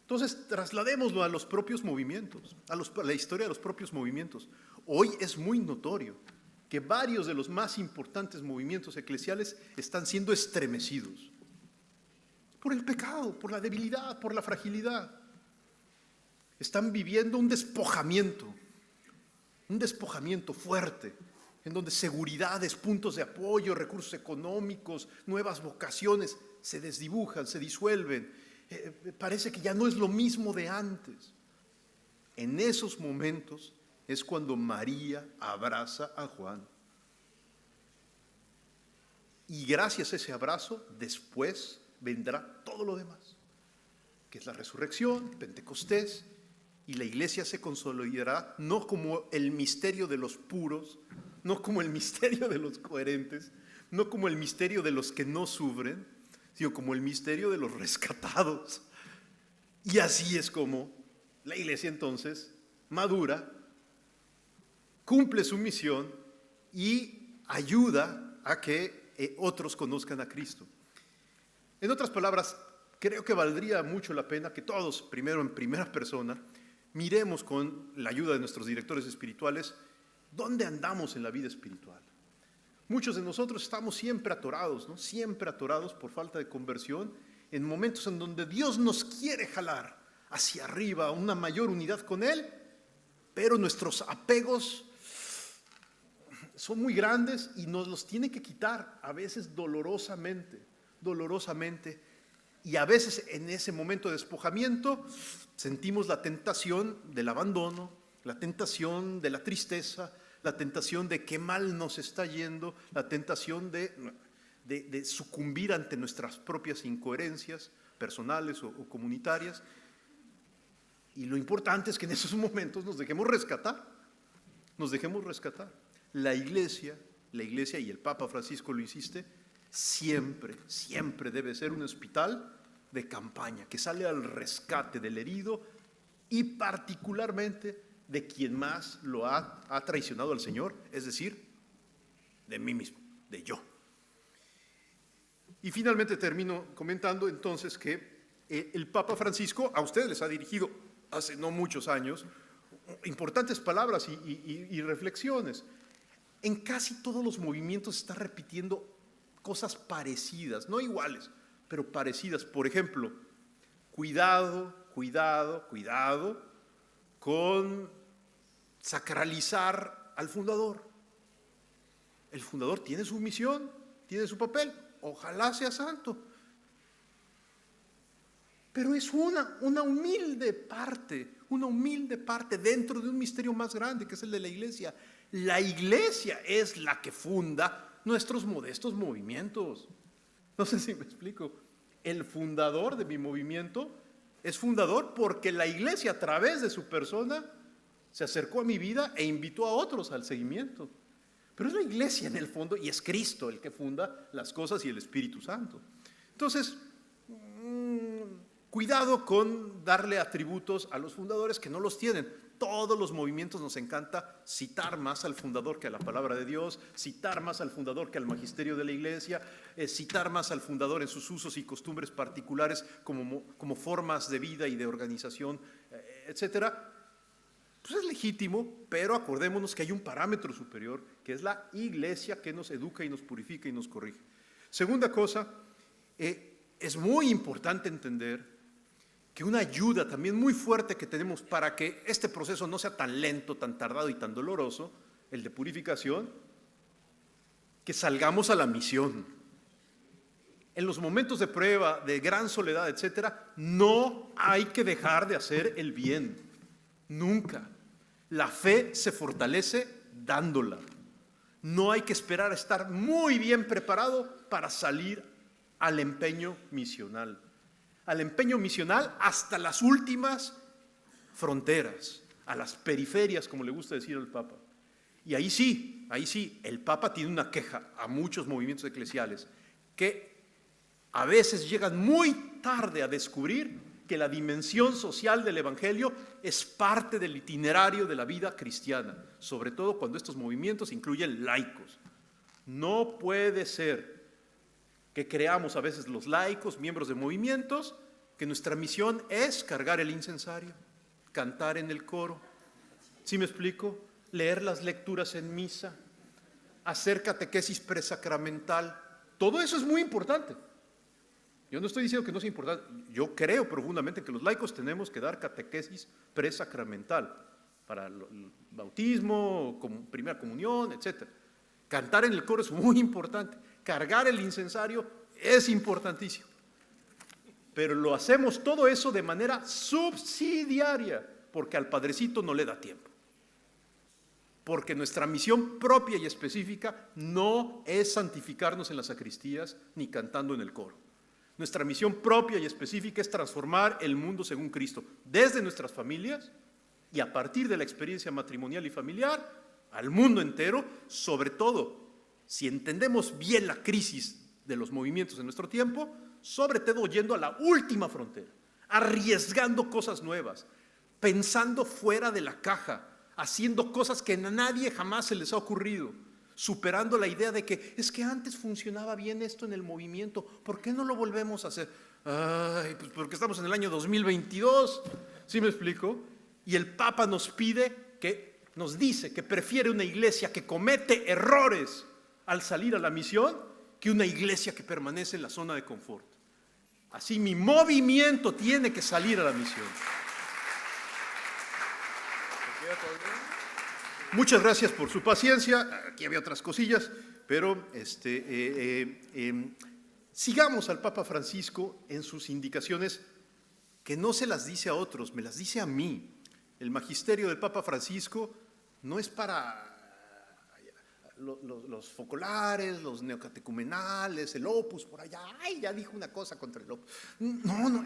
Entonces, trasladémoslo a los propios movimientos, a la historia de los propios movimientos. Hoy es muy notorio que varios de los más importantes movimientos eclesiales están siendo estremecidos por el pecado, por la debilidad, por la fragilidad. Están viviendo un despojamiento fuerte, en donde seguridades, puntos de apoyo, recursos económicos, nuevas vocaciones se desdibujan, se disuelven. Parece que ya no es lo mismo de antes. En esos momentos es cuando María abraza a Juan. Y gracias a ese abrazo, después vendrá todo lo demás, que es la resurrección, Pentecostés, y la iglesia se consolidará no como el misterio de los puros, no como el misterio de los coherentes, no como el misterio de los que no sufren, sino como el misterio de los rescatados. Y así es como la iglesia entonces madura, cumple su misión y ayuda a que otros conozcan a Cristo. En otras palabras, creo que valdría mucho la pena que todos, primero en primera persona, miremos con la ayuda de nuestros directores espirituales dónde andamos en la vida espiritual. Muchos de nosotros estamos siempre atorados, ¿no? Siempre atorados por falta de conversión, en momentos en donde Dios nos quiere jalar hacia arriba a una mayor unidad con Él, pero nuestros apegos son muy grandes y nos los tiene que quitar, a veces dolorosamente, y a veces en ese momento de despojamiento sentimos la tentación del abandono, la tentación de la tristeza, la tentación de qué mal nos está yendo, la tentación de sucumbir ante nuestras propias incoherencias personales o comunitarias. Y lo importante es que en esos momentos nos dejemos rescatar. La iglesia, y el Papa Francisco lo insiste, siempre debe ser un hospital de campaña que sale al rescate del herido y particularmente de quien más lo ha traicionado al Señor, es decir, de mí mismo, de yo. Y finalmente termino comentando entonces que el Papa Francisco a ustedes les ha dirigido hace no muchos años importantes palabras y reflexiones. En casi todos los movimientos se está repitiendo cosas parecidas, no iguales, pero parecidas. Por ejemplo, cuidado con sacralizar al fundador. El fundador tiene su misión, tiene su papel, ojalá sea santo. Pero es una humilde parte dentro de un misterio más grande que es el de la iglesia. La iglesia es la que funda nuestros modestos movimientos. No sé si me explico. El fundador de mi movimiento es fundador porque la iglesia a través de su persona se acercó a mi vida e invitó a otros al seguimiento. Pero es la iglesia en el fondo y es Cristo el que funda las cosas y el Espíritu Santo. Entonces, cuidado con darle atributos a los fundadores que no los tienen. Todos los movimientos nos encanta citar más al fundador que a la palabra de Dios, citar más al fundador que al magisterio de la iglesia, citar más al fundador en sus usos y costumbres particulares como formas de vida y de organización, etcétera. Pues es legítimo, pero acordémonos que hay un parámetro superior, que es la iglesia que nos educa y nos purifica y nos corrige. Segunda cosa, es muy importante entender que una ayuda también muy fuerte que tenemos para que este proceso no sea tan lento, tan tardado y tan doloroso, el de purificación, que salgamos a la misión. En los momentos de prueba, de gran soledad, etcétera, no hay que dejar de hacer el bien. Nunca. La fe se fortalece dándola. No hay que esperar a estar muy bien preparado para salir al empeño misional. Al empeño misional hasta las últimas fronteras, a las periferias, como le gusta decir al Papa. Y ahí sí, el Papa tiene una queja a muchos movimientos eclesiales que a veces llegan muy tarde a descubrir que la dimensión social del Evangelio es parte del itinerario de la vida cristiana, sobre todo cuando estos movimientos incluyen laicos. No puede ser que creamos a veces los laicos, miembros de movimientos, que nuestra misión es cargar el incensario, cantar en el coro, ¿sí me explico? Leer las lecturas en misa, hacer catequesis presacramental. Todo eso es muy importante. Yo no estoy diciendo que no sea importante. Yo creo profundamente que los laicos tenemos que dar catequesis presacramental para el bautismo, primera comunión, etc. Cantar en el coro es muy importante. Cargar el incensario es importantísimo. Pero lo hacemos todo eso de manera subsidiaria, porque al Padrecito no le da tiempo. Porque nuestra misión propia y específica no es santificarnos en las sacristías ni cantando en el coro. Nuestra misión propia y específica es transformar el mundo según Cristo, desde nuestras familias y a partir de la experiencia matrimonial y familiar, al mundo entero, sobre todo, si entendemos bien la crisis de los movimientos en nuestro tiempo, sobre todo yendo a la última frontera, arriesgando cosas nuevas, pensando fuera de la caja, haciendo cosas que a nadie jamás se les ha ocurrido, superando la idea de que es que antes funcionaba bien esto en el movimiento, ¿por qué no lo volvemos a hacer? Ay, pues porque estamos en el año 2022, ¿sí me explico? Y el Papa nos dice que prefiere una iglesia que comete errores al salir a la misión que una iglesia que permanece en la zona de confort. Así mi movimiento tiene que salir a la misión. Muchas gracias por su paciencia. Aquí había otras cosillas, pero sigamos al Papa Francisco en sus indicaciones, que no se las dice a otros, me las dice a mí. El magisterio del Papa Francisco no es para los focolares, los neocatecumenales, el Opus por allá. Ay, ya dijo una cosa contra el Opus. No,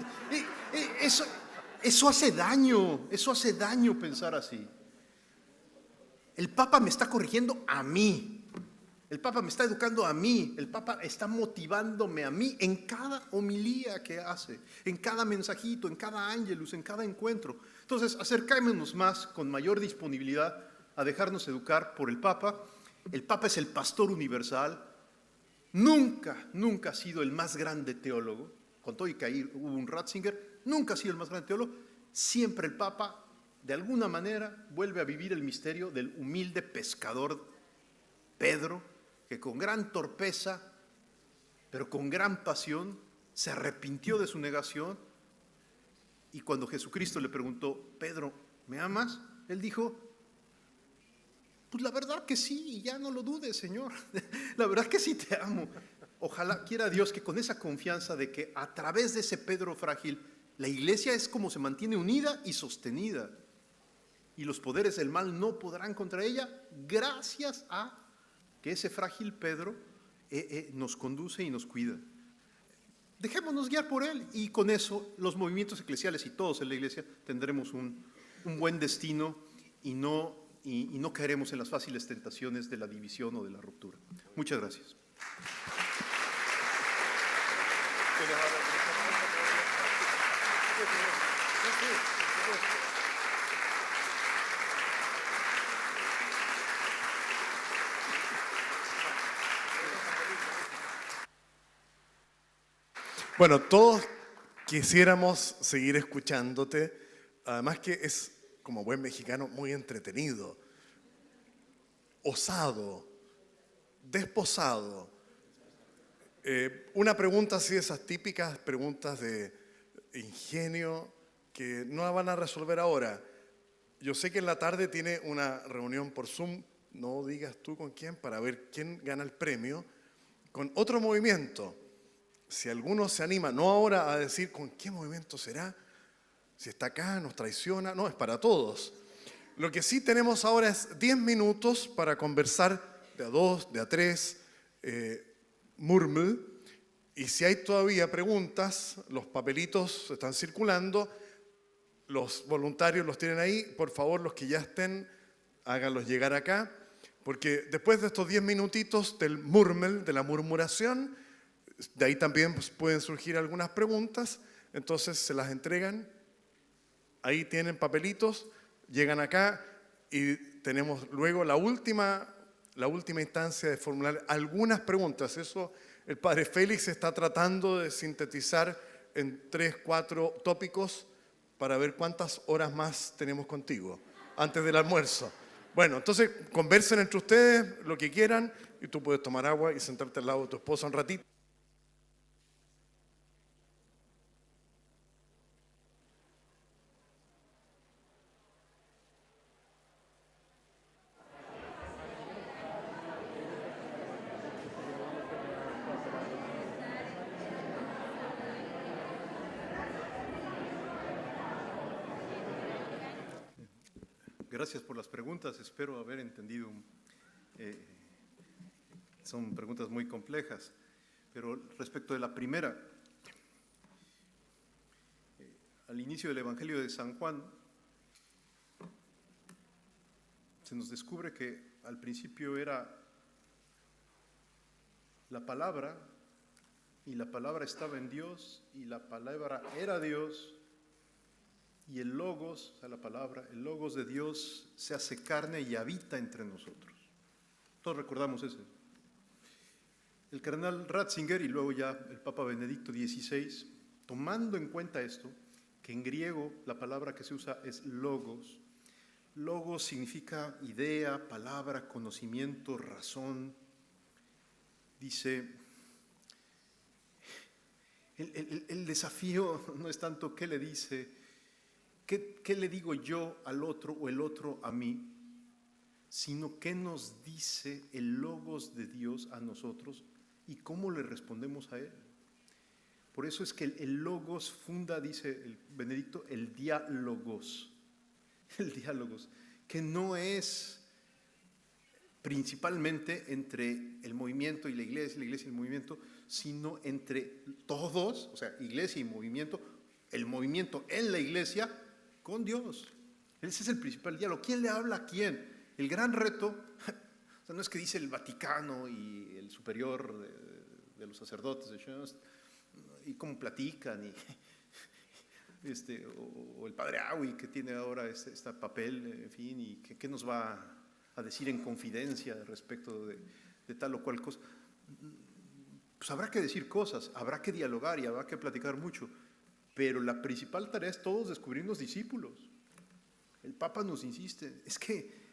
eso hace daño pensar así. El Papa me está corrigiendo a mí, el Papa me está educando a mí, el Papa está motivándome a mí en cada homilía que hace, en cada mensajito, en cada ángelus, en cada encuentro. Entonces, acercémonos más, con mayor disponibilidad, a dejarnos educar por el Papa. El Papa es el pastor universal, nunca ha sido el más grande teólogo, con todo y que ahí hubo un Ratzinger, nunca ha sido el más grande teólogo, siempre el Papa de alguna manera vuelve a vivir el misterio del humilde pescador Pedro, que con gran torpeza, pero con gran pasión, se arrepintió de su negación, y cuando Jesucristo le preguntó, Pedro, ¿me amas? Él dijo, pues la verdad que sí, y ya no lo dudes, Señor, la verdad que sí te amo. Ojalá quiera Dios que con esa confianza de que a través de ese Pedro frágil, la iglesia es como se mantiene unida y sostenida, y los poderes del mal no podrán contra ella, gracias a que ese frágil Pedro nos conduce y nos cuida. Dejémonos guiar por él, y con eso los movimientos eclesiales y todos en la iglesia tendremos un buen destino y no caeremos en las fáciles tentaciones de la división o de la ruptura. Muchas gracias. Bueno, todos quisiéramos seguir escuchándote, además que es, como buen mexicano, muy entretenido, osado, desposado. Una pregunta así, esas típicas preguntas de ingenio que no la van a resolver ahora. Yo sé que en la tarde tiene una reunión por Zoom, no digas tú con quién, para ver quién gana el premio, con otro movimiento. Si alguno se anima, no ahora a decir con qué movimiento será, si está acá, nos traiciona, no, es para todos. Lo que sí tenemos ahora es 10 minutos para conversar de a 2, de a 3, Murmel, y si hay todavía preguntas, los papelitos están circulando, los voluntarios los tienen ahí, por favor, los que ya estén, háganlos llegar acá, porque después de estos 10 minutitos del Murmel, de la murmuración, de ahí también pues, pueden surgir algunas preguntas. Entonces se las entregan, ahí tienen papelitos, llegan acá y tenemos luego la última instancia de formular algunas preguntas. Eso el padre Félix está tratando de sintetizar en 3, 4 tópicos para ver cuántas horas más tenemos contigo antes del almuerzo. Bueno, entonces conversen entre ustedes lo que quieran y tú puedes tomar agua y sentarte al lado de tu esposa un ratito. Gracias por las preguntas, espero haber entendido. Son preguntas muy complejas, pero respecto de la primera, al inicio del Evangelio de San Juan, se nos descubre que al principio era la palabra, y la palabra estaba en Dios, y la palabra era Dios, y el Logos, o sea, la palabra, el Logos de Dios se hace carne y habita entre nosotros. Todos recordamos ese. El cardenal Ratzinger y luego ya el Papa Benedicto XVI, tomando en cuenta esto, que en griego la palabra que se usa es Logos. Logos significa idea, palabra, conocimiento, razón. Dice, el desafío no es tanto qué le dice, ¿Qué le digo yo al otro o el otro a mí? Sino qué nos dice el Logos de Dios a nosotros y cómo le respondemos a Él. Por eso es que el Logos funda, dice el Benedicto, el diálogos. El diálogos, que no es principalmente entre el movimiento y la iglesia y el movimiento, sino entre todos, o sea, iglesia y movimiento, el movimiento en la iglesia con Dios. Ese es el principal diálogo. ¿Quién le habla a quién? El gran reto, o sea, no es que dice el Vaticano y el superior de los sacerdotes y cómo platican, o el padre Aui que tiene ahora este papel, en fin, y qué nos va a decir en confidencia respecto de tal o cual cosa. Pues habrá que decir cosas, habrá que dialogar y habrá que platicar mucho. Pero la principal tarea es todos descubrirnos discípulos. El Papa nos insiste, es que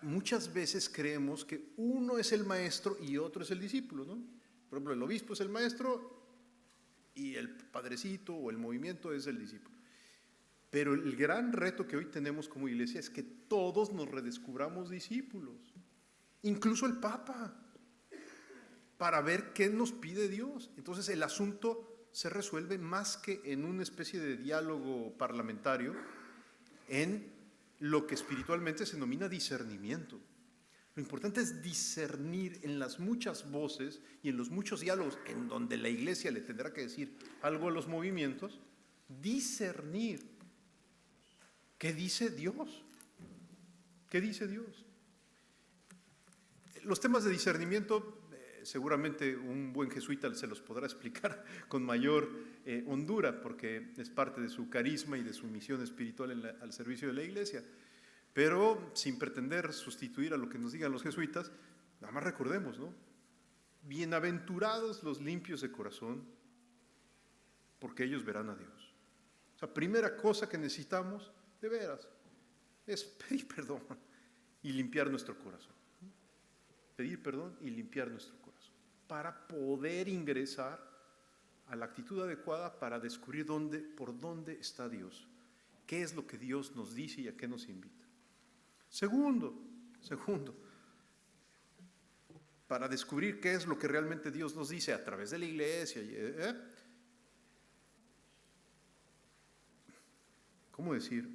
muchas veces creemos que uno es el maestro y otro es el discípulo, ¿no? Por ejemplo, el obispo es el maestro y el padrecito o el movimiento es el discípulo. Pero el gran reto que hoy tenemos como iglesia es que todos nos redescubramos discípulos, incluso el Papa, para ver qué nos pide Dios. Entonces el asunto se resuelve más que en una especie de diálogo parlamentario, en lo que espiritualmente se denomina discernimiento. Lo importante es discernir en las muchas voces y en los muchos diálogos en donde la iglesia le tendrá que decir algo a los movimientos, discernir qué dice Dios. ¿Qué dice Dios? Los temas de discernimiento seguramente un buen jesuita se los podrá explicar con mayor hondura, porque es parte de su carisma y de su misión espiritual al servicio de la iglesia. Pero sin pretender sustituir a lo que nos digan los jesuitas, nada más recordemos, ¿no? Bienaventurados los limpios de corazón, porque ellos verán a Dios. O sea, primera cosa que necesitamos, de veras, es pedir perdón y limpiar nuestro corazón. Pedir perdón y limpiar nuestro corazón, para poder ingresar a la actitud adecuada para descubrir por dónde está Dios, qué es lo que Dios nos dice y a qué nos invita. Segundo, para descubrir qué es lo que realmente Dios nos dice a través de la iglesia. ¿Cómo decir?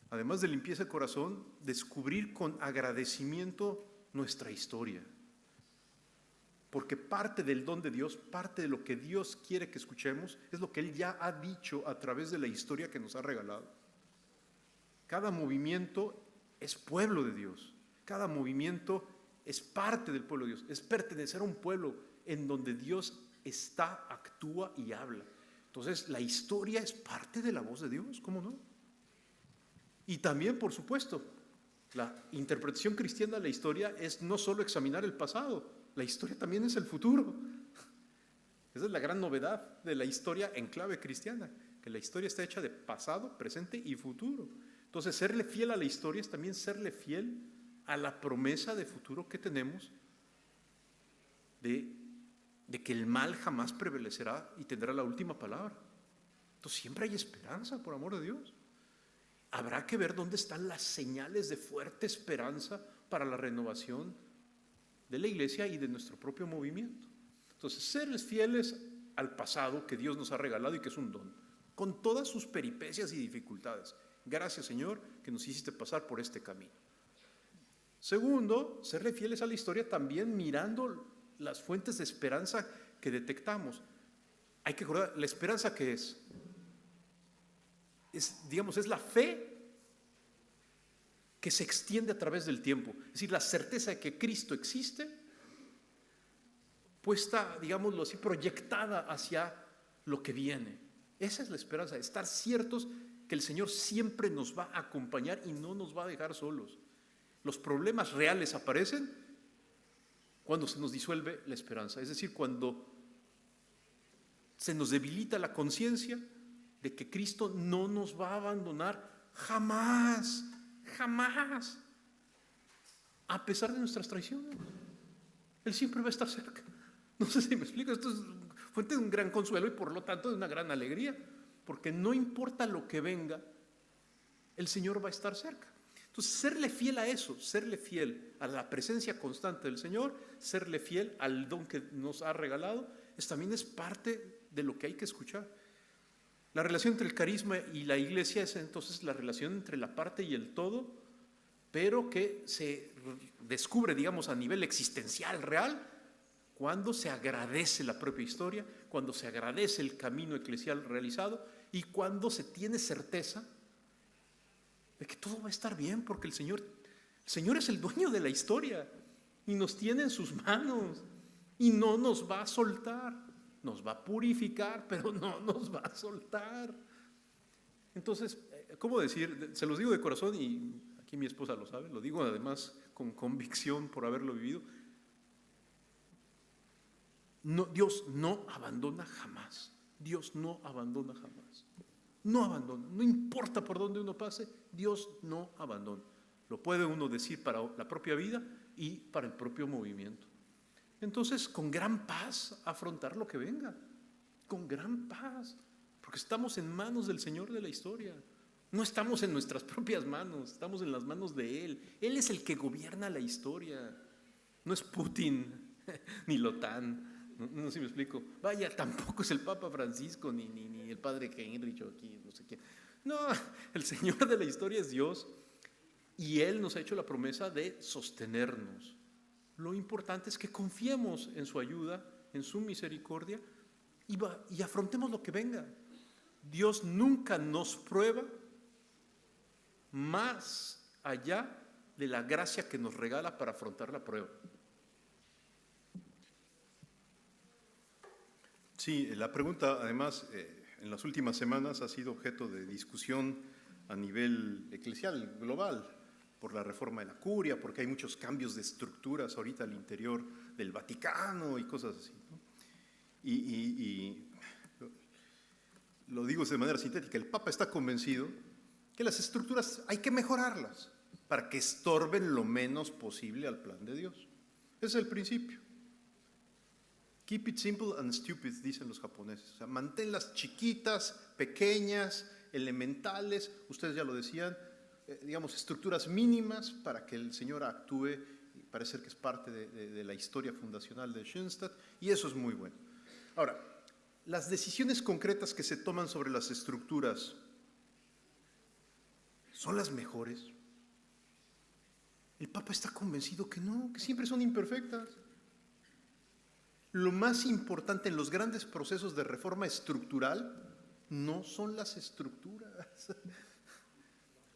Además de limpieza de corazón, descubrir con agradecimiento nuestra historia. Porque parte del don de Dios, parte de lo que Dios quiere que escuchemos, es lo que Él ya ha dicho a través de la historia que nos ha regalado. Cada movimiento es pueblo de Dios. Cada movimiento es parte del pueblo de Dios. Es pertenecer a un pueblo en donde Dios está, actúa y habla. Entonces, la historia es parte de la voz de Dios, ¿cómo no? Y también, por supuesto, la interpretación cristiana de la historia es no solo examinar el pasado, la historia también es el futuro. Esa es la gran novedad de la historia en clave cristiana, que la historia está hecha de pasado, presente y futuro. Entonces, serle fiel a la historia es también serle fiel a la promesa de futuro que tenemos de que el mal jamás prevalecerá y tendrá la última palabra. Entonces, siempre hay esperanza, por amor de Dios. Habrá que ver dónde están las señales de fuerte esperanza para la renovación de la iglesia y de nuestro propio movimiento. Entonces, serles fieles al pasado que Dios nos ha regalado y que es un don, con todas sus peripecias y dificultades. Gracias, Señor, que nos hiciste pasar por este camino. Segundo, serle fieles a la historia también mirando las fuentes de esperanza que detectamos. Hay que recordar, ¿la esperanza qué es? Digamos, es la fe que se extiende a través del tiempo. Es decir, la certeza de que Cristo existe, puesta, digámoslo así, proyectada hacia lo que viene. Esa es la esperanza, estar ciertos que el Señor siempre nos va a acompañar y no nos va a dejar solos. Los problemas reales aparecen cuando se nos disuelve la esperanza, es decir, cuando se nos debilita la conciencia de que Cristo no nos va a abandonar jamás, jamás, a pesar de nuestras traiciones. Él siempre va a estar cerca. No sé si me explico, esto es fuente de un gran consuelo y por lo tanto de una gran alegría, porque no importa lo que venga, el Señor va a estar cerca. Entonces, serle fiel a eso, serle fiel a la presencia constante del Señor, serle fiel al don que nos ha regalado, también es parte de lo que hay que escuchar. La relación entre el carisma y la iglesia es entonces la relación entre la parte y el todo, pero que se descubre, digamos, a nivel existencial, real, cuando se agradece la propia historia, cuando se agradece el camino eclesial realizado y cuando se tiene certeza de que todo va a estar bien, porque el Señor es el dueño de la historia y nos tiene en sus manos y no nos va a soltar, nos va a purificar, pero no nos va a soltar. Entonces, ¿cómo decir? Se los digo de corazón y aquí mi esposa lo sabe, lo digo además con convicción por haberlo vivido. No, Dios no abandona jamás. Dios no abandona jamás. No abandona. No importa por dónde uno pase, Dios no abandona. Lo puede uno decir para la propia vida y para el propio movimiento. Entonces, con gran paz, afrontar lo que venga. Con gran paz. Porque estamos en manos del Señor de la historia. No estamos en nuestras propias manos, estamos en las manos de Él. Él es el que gobierna la historia. No es Putin, ni la OTAN. No sé si me explico. Vaya, tampoco es el Papa Francisco, ni el Padre Heinrich o aquí, no sé qué. No, el Señor de la historia es Dios y Él nos ha hecho la promesa de sostenernos. Lo importante es que confiemos en su ayuda, en su misericordia y afrontemos lo que venga. Dios nunca nos prueba más allá de la gracia que nos regala para afrontar la prueba. Sí, la pregunta además en las últimas semanas ha sido objeto de discusión a nivel eclesial, global, por la reforma de la curia, porque hay muchos cambios de estructuras ahorita al interior del Vaticano y cosas así, ¿no? Y lo digo de manera sintética, el Papa está convencido que las estructuras hay que mejorarlas para que estorben lo menos posible al plan de Dios. Ese es el principio. Keep it simple and stupid, dicen los japoneses. O sea, manténlas chiquitas, pequeñas, elementales, ustedes ya lo decían, digamos, estructuras mínimas para que el Señor actúe, y parece que es parte de la historia fundacional de Schoenstatt, y eso es muy bueno. Ahora, las decisiones concretas que se toman sobre las estructuras, ¿son las mejores? El Papa está convencido que no, que siempre son imperfectas. Lo más importante en los grandes procesos de reforma estructural no son las estructuras.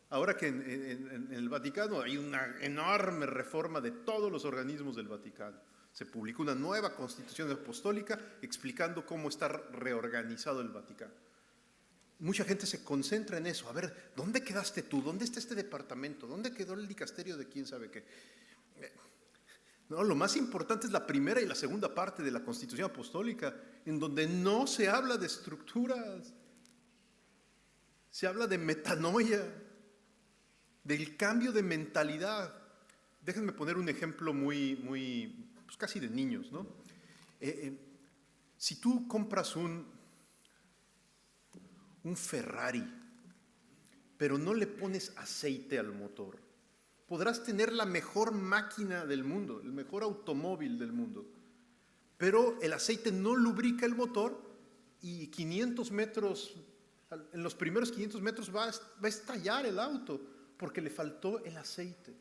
Ahora que en el Vaticano hay una enorme reforma de todos los organismos del Vaticano. Se publicó una nueva constitución apostólica explicando cómo está reorganizado el Vaticano. Mucha gente se concentra en eso. A ver, ¿dónde quedaste tú? ¿Dónde está este departamento? ¿Dónde quedó el dicasterio de quién sabe qué? No, lo más importante es la primera y la segunda parte de la Constitución Apostólica, en donde no se habla de estructuras, se habla de metanoia, del cambio de mentalidad. Déjenme poner un ejemplo pues casi de niños, ¿no? Si tú compras un Ferrari, pero no le pones aceite al motor, podrás tener la mejor máquina del mundo, el mejor automóvil del mundo, pero el aceite no lubrica el motor y 500 metros, en los primeros 500 metros va a estallar el auto porque le faltó el aceite.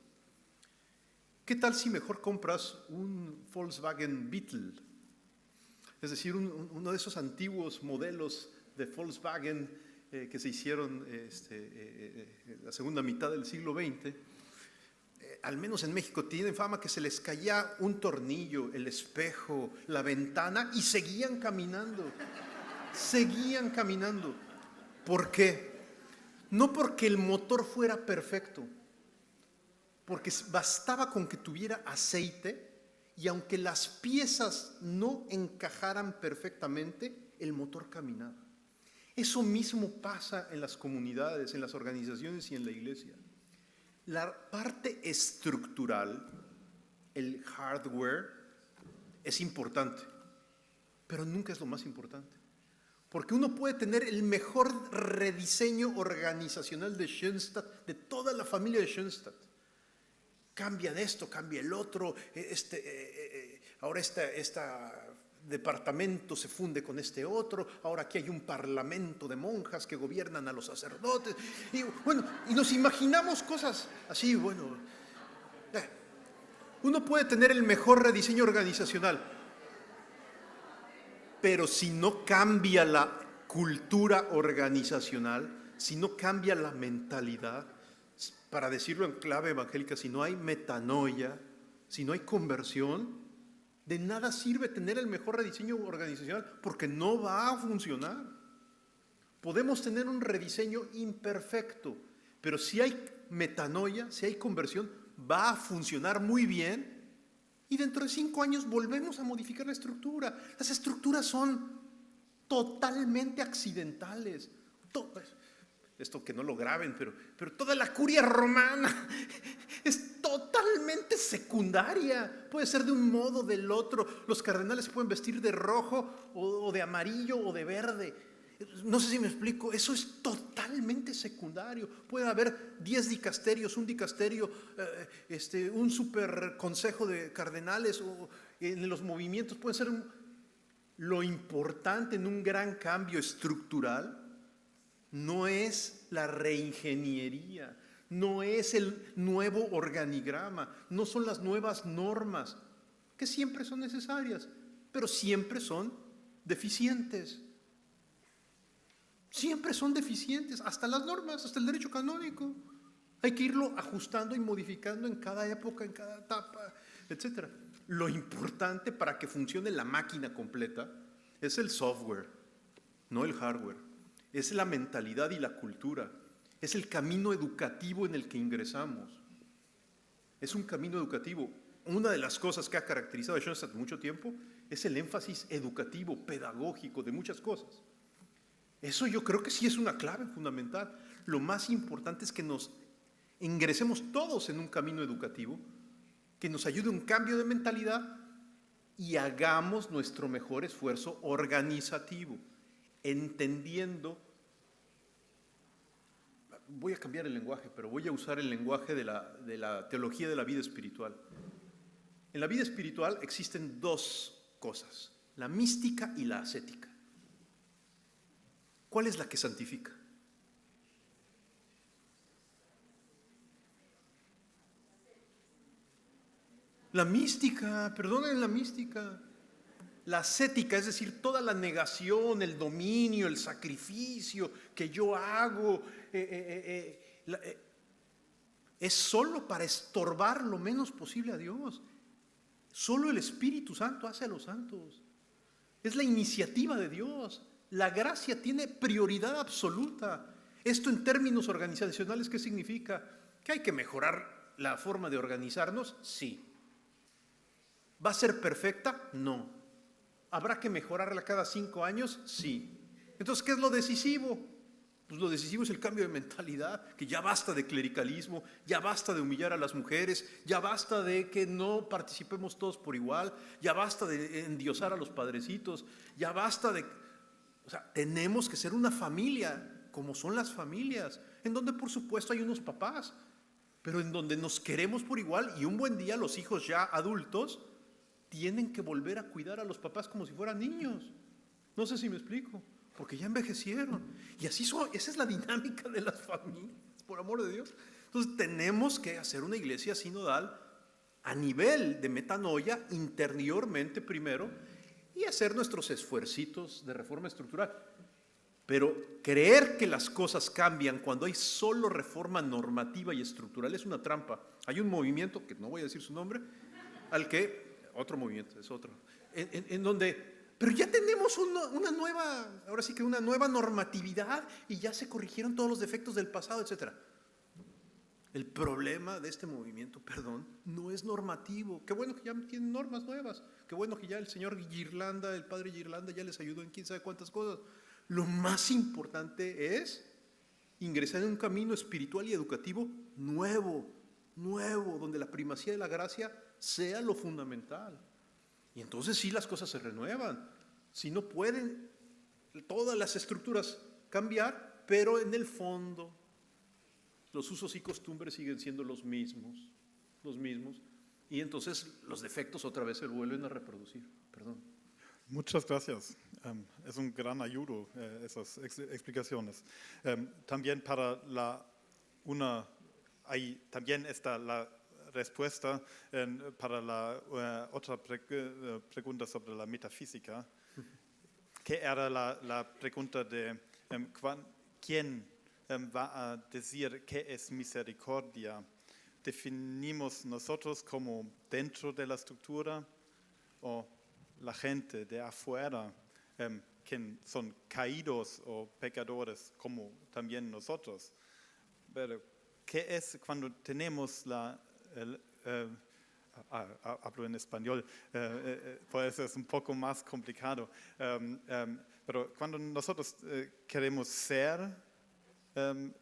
¿Qué tal si mejor compras un Volkswagen Beetle? Es decir, uno de esos antiguos modelos de Volkswagen que se hicieron en la segunda mitad del siglo XX. Al menos en México tienen fama que se les caía un tornillo, el espejo, la ventana y seguían caminando. Seguían caminando. ¿Por qué? No porque el motor fuera perfecto, porque bastaba con que tuviera aceite y aunque las piezas no encajaran perfectamente, el motor caminaba. Eso mismo pasa en las comunidades, en las organizaciones y en la iglesia. La parte estructural, el hardware, es importante, pero nunca es lo más importante. Porque uno puede tener el mejor rediseño organizacional de Schoenstatt, de toda la familia de Schoenstatt. Cambia de esto, cambia el otro, ahora este departamento se funde con este otro, ahora aquí hay un parlamento de monjas que gobiernan a los sacerdotes. Y bueno, y nos imaginamos cosas así, bueno. Uno puede tener el mejor rediseño organizacional, pero si no cambia la cultura organizacional, si no cambia la mentalidad, para decirlo en clave evangélica, si no hay metanoia, si no hay conversión, de nada sirve tener el mejor rediseño organizacional porque no va a funcionar. Podemos tener un rediseño imperfecto, pero si hay metanoia, si hay conversión, va a funcionar muy bien y dentro de 5 años volvemos a modificar la estructura. Las estructuras son totalmente accidentales. Esto que no lo graben, pero toda la curia romana es totalmente secundaria. Puede ser de un modo o del otro. Los cardenales pueden vestir de rojo o de amarillo o de verde. No sé si me explico. Eso es totalmente secundario. Puede haber 10 dicasterios, un dicasterio, un super consejo de cardenales o en los movimientos. Puede ser lo importante en un gran cambio estructural. No es la reingeniería, no es el nuevo organigrama, no son las nuevas normas, que siempre son necesarias, pero siempre son deficientes. Siempre son deficientes, hasta las normas, hasta el derecho canónico. Hay que irlo ajustando y modificando en cada época, en cada etapa, etc. Lo importante para que funcione la máquina completa es el software, no el hardware. Es la mentalidad y la cultura. Es el camino educativo en el que ingresamos. Es un camino educativo. Una de las cosas que ha caracterizado a Schoenstatt mucho tiempo es el énfasis educativo, pedagógico de muchas cosas. Eso yo creo que sí es una clave fundamental. Lo más importante es que nos ingresemos todos en un camino educativo, que nos ayude a un cambio de mentalidad y hagamos nuestro mejor esfuerzo organizativo. Entendiendo, voy a cambiar el lenguaje, pero voy a usar el lenguaje de la teología de la vida espiritual. En la vida espiritual existen 2 cosas, la mística y la ascética. ¿Cuál es la que santifica? La mística, perdonen la mística. La ascética, es decir, toda la negación, el dominio, el sacrificio que yo hago, es solo para estorbar lo menos posible a Dios. Solo el Espíritu Santo hace a los santos. Es la iniciativa de Dios. La gracia tiene prioridad absoluta. Esto en términos organizacionales, ¿qué significa? ¿Que hay que mejorar la forma de organizarnos? Sí. ¿Va a ser perfecta? No. ¿Habrá que mejorarla cada 5 años? Sí. Entonces, ¿qué es lo decisivo? Pues lo decisivo es el cambio de mentalidad, que ya basta de clericalismo, ya basta de humillar a las mujeres, ya basta de que no participemos todos por igual, ya basta de endiosar a los padrecitos, ya basta de... O sea, tenemos que ser una familia, como son las familias, en donde por supuesto hay unos papás, pero en donde nos queremos por igual y un buen día los hijos ya adultos tienen que volver a cuidar a los papás como si fueran niños. No sé si me explico. Porque ya envejecieron. Y así esa es la dinámica de las familias, por amor de Dios. Entonces tenemos que hacer una iglesia sinodal a nivel de metanoia, interiormente primero, y hacer nuestros esfuercitos de reforma estructural. Pero creer que las cosas cambian cuando hay solo reforma normativa y estructural es una trampa. Hay un movimiento, que no voy a decir su nombre, otro movimiento, es otro, en donde... Pero ya tenemos una nueva, ahora sí que una nueva normatividad y ya se corrigieron todos los defectos del pasado, etc. El problema de este movimiento, no es normativo. Qué bueno que ya tienen normas nuevas. Qué bueno que ya el señor Girlanda, el padre Girlanda, ya les ayudó en quién sabe cuántas cosas. Lo más importante es ingresar en un camino espiritual y educativo nuevo, donde la primacía de la gracia sea lo fundamental. Y entonces sí las cosas se renuevan. Si no pueden todas las estructuras cambiar, pero en el fondo los usos y costumbres siguen siendo los mismos. Y entonces los defectos otra vez se vuelven a reproducir. Perdón. Muchas gracias. Es un gran ayudo esas explicaciones. También ahí también está la respuesta para la otra pregunta sobre la metafísica, que era la pregunta de quién va a decir qué es misericordia. ¿Definimos nosotros como dentro de la estructura o la gente de afuera que son caídos o pecadores como también nosotros? Pero ¿qué es cuando tenemos hablo en español, por eso es un poco más complicado, pero cuando nosotros queremos ser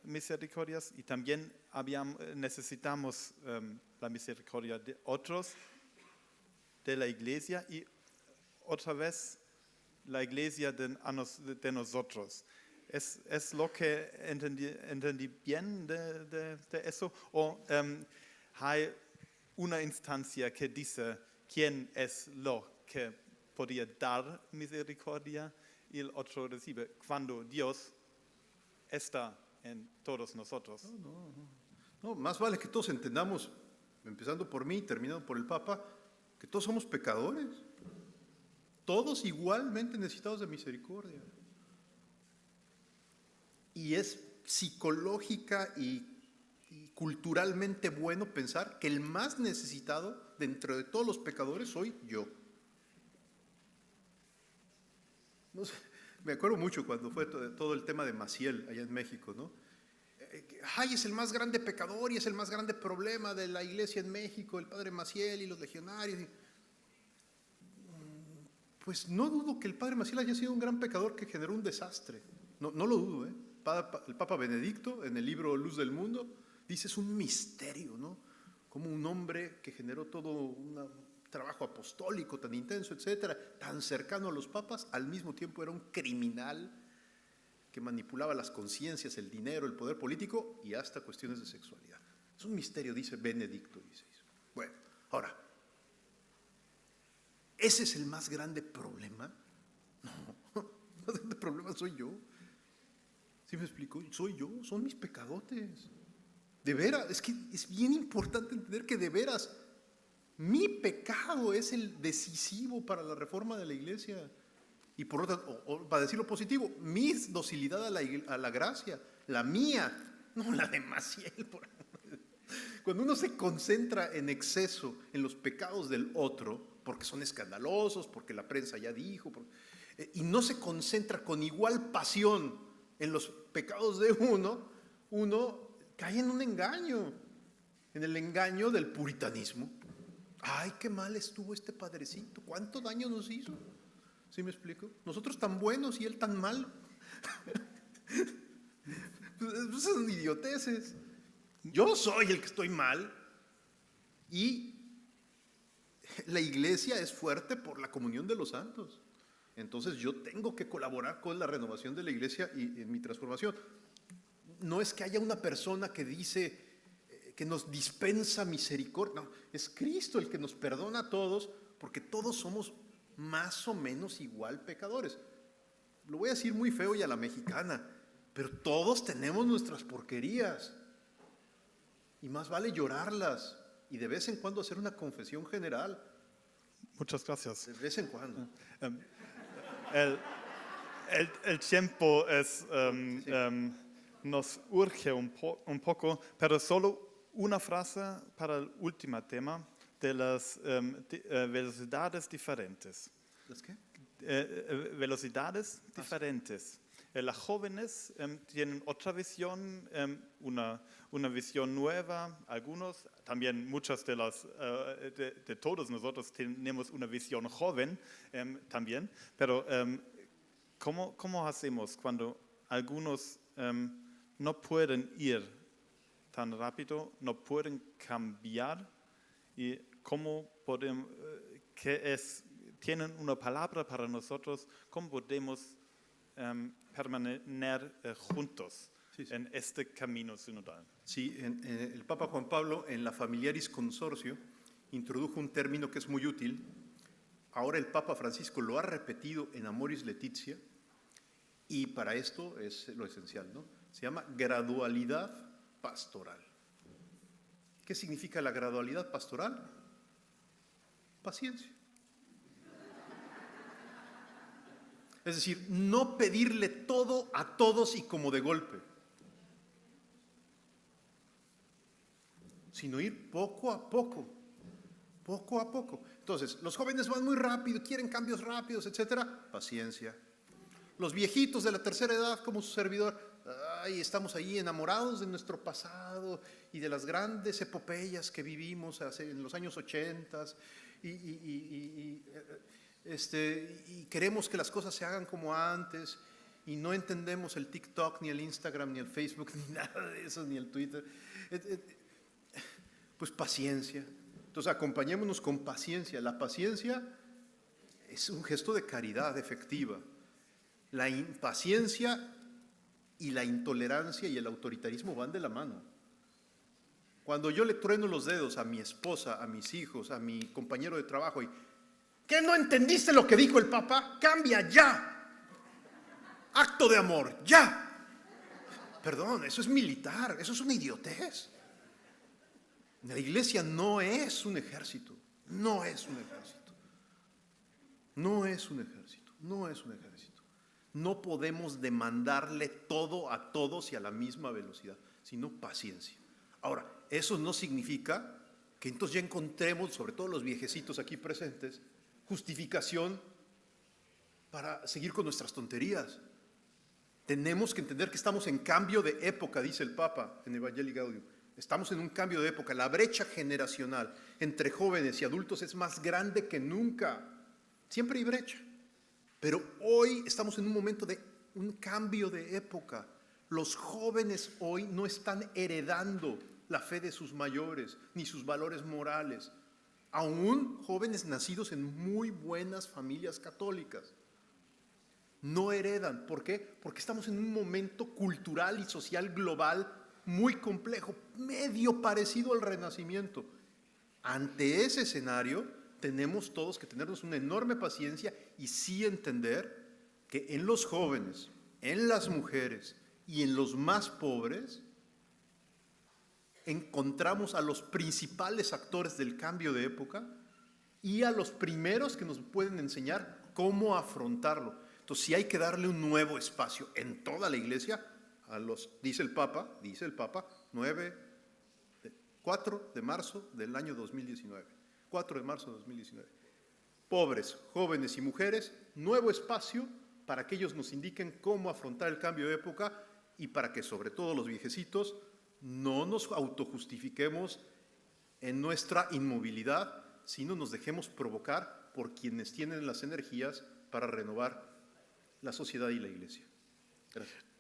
misericordias y también necesitamos la misericordia de otros, de la iglesia y otra vez la iglesia de nosotros. ¿Es lo que entendí bien de eso? ¿O hay una instancia que dice quién es lo que podría dar misericordia y el otro recibe cuando Dios está en todos nosotros? No, más vale que todos entendamos, empezando por mí, terminando por el Papa, que todos somos pecadores. Todos igualmente necesitados de misericordia. Y es psicológica y culturalmente bueno pensar que el más necesitado dentro de todos los pecadores soy yo. No sé, me acuerdo mucho cuando fue todo el tema de Maciel allá en México, ¿no? Ay, es el más grande pecador y es el más grande problema de la iglesia en México, el padre Maciel y los legionarios. Pues no dudo que el padre Maciel haya sido un gran pecador que generó un desastre. No lo dudo, ¿eh? El Papa Benedicto, en el libro Luz del Mundo, dice, es un misterio, ¿no? Como un hombre que generó todo un trabajo apostólico tan intenso, etcétera, tan cercano a los papas, al mismo tiempo era un criminal que manipulaba las conciencias, el dinero, el poder político y hasta cuestiones de sexualidad. Es un misterio, dice Benedicto. Bueno, ahora, ¿ese es el más grande problema? No, el más grande problema soy yo. ¿Sí me explico? Soy yo, son mis pecadotes. De veras, es que es bien importante entender que de veras mi pecado es el decisivo para la reforma de la iglesia. Y por otra, o para decirlo positivo, mi docilidad a la gracia, la mía, no la de Maciel. Cuando uno se concentra en exceso en los pecados del otro, porque son escandalosos, porque la prensa ya dijo, y no se concentra con igual pasión en los pecados de uno cae en un engaño, en el engaño del puritanismo. Ay, qué mal estuvo este padrecito, cuánto daño nos hizo. ¿Sí me explico? Nosotros tan buenos y él tan mal. Pues son idioteces. Yo soy el que estoy mal y la iglesia es fuerte por la comunión de los santos. Entonces yo tengo que colaborar con la renovación de la iglesia y en mi transformación. No es que haya una persona que dice que nos dispensa misericordia. No, es Cristo el que nos perdona a todos, porque todos somos más o menos igual pecadores. Lo voy a decir muy feo y a la mexicana, pero todos tenemos nuestras porquerías. Y más vale llorarlas y de vez en cuando hacer una confesión general. Muchas gracias. De vez en cuando. El tiempo nos urge un poco, pero solo una frase para el último tema de las velocidades diferentes. ¿Las qué? Velocidades diferentes. Las jóvenes tienen otra visión, una visión nueva. Algunos, también muchas de todos nosotros tenemos una visión joven también. Pero ¿cómo hacemos cuando algunos no pueden ir tan rápido, no pueden cambiar? ¿Y cómo podemos, tienen una palabra para nosotros, cómo podemos permanecer juntos en este camino sinodal? Sí, el Papa Juan Pablo en la Familiaris Consortio introdujo un término que es muy útil. Ahora el Papa Francisco lo ha repetido en Amoris Laetitia y para esto es lo esencial, ¿no? Se llama gradualidad pastoral. ¿Qué significa la gradualidad pastoral? Paciencia. Es decir, no pedirle todo a todos y como de golpe, sino ir poco a poco, poco a poco. Entonces, los jóvenes van muy rápido, quieren cambios rápidos, etcétera. Paciencia. Los viejitos de la tercera edad, como su servidor, estamos ahí enamorados de nuestro pasado y de las grandes epopeyas que vivimos en los años 80 y queremos que las cosas se hagan como antes y no entendemos el TikTok, ni el Instagram, ni el Facebook, ni nada de eso, ni el Twitter. Pues paciencia. Entonces acompañémonos con paciencia. La paciencia es un gesto de caridad efectiva. La impaciencia y la intolerancia y el autoritarismo van de la mano. Cuando yo le trueno los dedos a mi esposa, a mis hijos, a mi compañero de trabajo y ¿qué no entendiste lo que dijo el Papa? ¡Cambia ya! Acto de amor, ya. Perdón, eso es militar, eso es una idiotez. La iglesia no es un ejército, no es un ejército. No es un ejército, no es un ejército. No podemos demandarle todo a todos y a la misma velocidad, sino paciencia. Ahora, eso no significa que entonces ya encontremos, sobre todo los viejecitos aquí presentes, justificación para seguir con nuestras tonterías. Tenemos que entender que estamos en cambio de época, dice el Papa en Evangelii Gaudium. Estamos en un cambio de época. La brecha generacional entre jóvenes y adultos es más grande que nunca. Siempre hay brecha. Pero hoy estamos en un momento de un cambio de época. Los jóvenes hoy no están heredando la fe de sus mayores, ni sus valores morales. Aún jóvenes nacidos en muy buenas familias católicas. No heredan. ¿Por qué? Porque estamos en un momento cultural y social global muy complejo, medio parecido al Renacimiento. Ante ese escenario, tenemos todos que tenernos una enorme paciencia y sí entender que en los jóvenes, en las mujeres y en los más pobres, encontramos a los principales actores del cambio de época y a los primeros que nos pueden enseñar cómo afrontarlo. Entonces, sí hay que darle un nuevo espacio en toda la iglesia a los, dice el Papa, 9, 4 de marzo del año 2019. 4 de marzo de 2019. Pobres, jóvenes y mujeres, nuevo espacio para que ellos nos indiquen cómo afrontar el cambio de época y para que, sobre todo los viejecitos, no nos autojustifiquemos en nuestra inmovilidad, sino nos dejemos provocar por quienes tienen las energías para renovar la sociedad y la Iglesia. Gracias.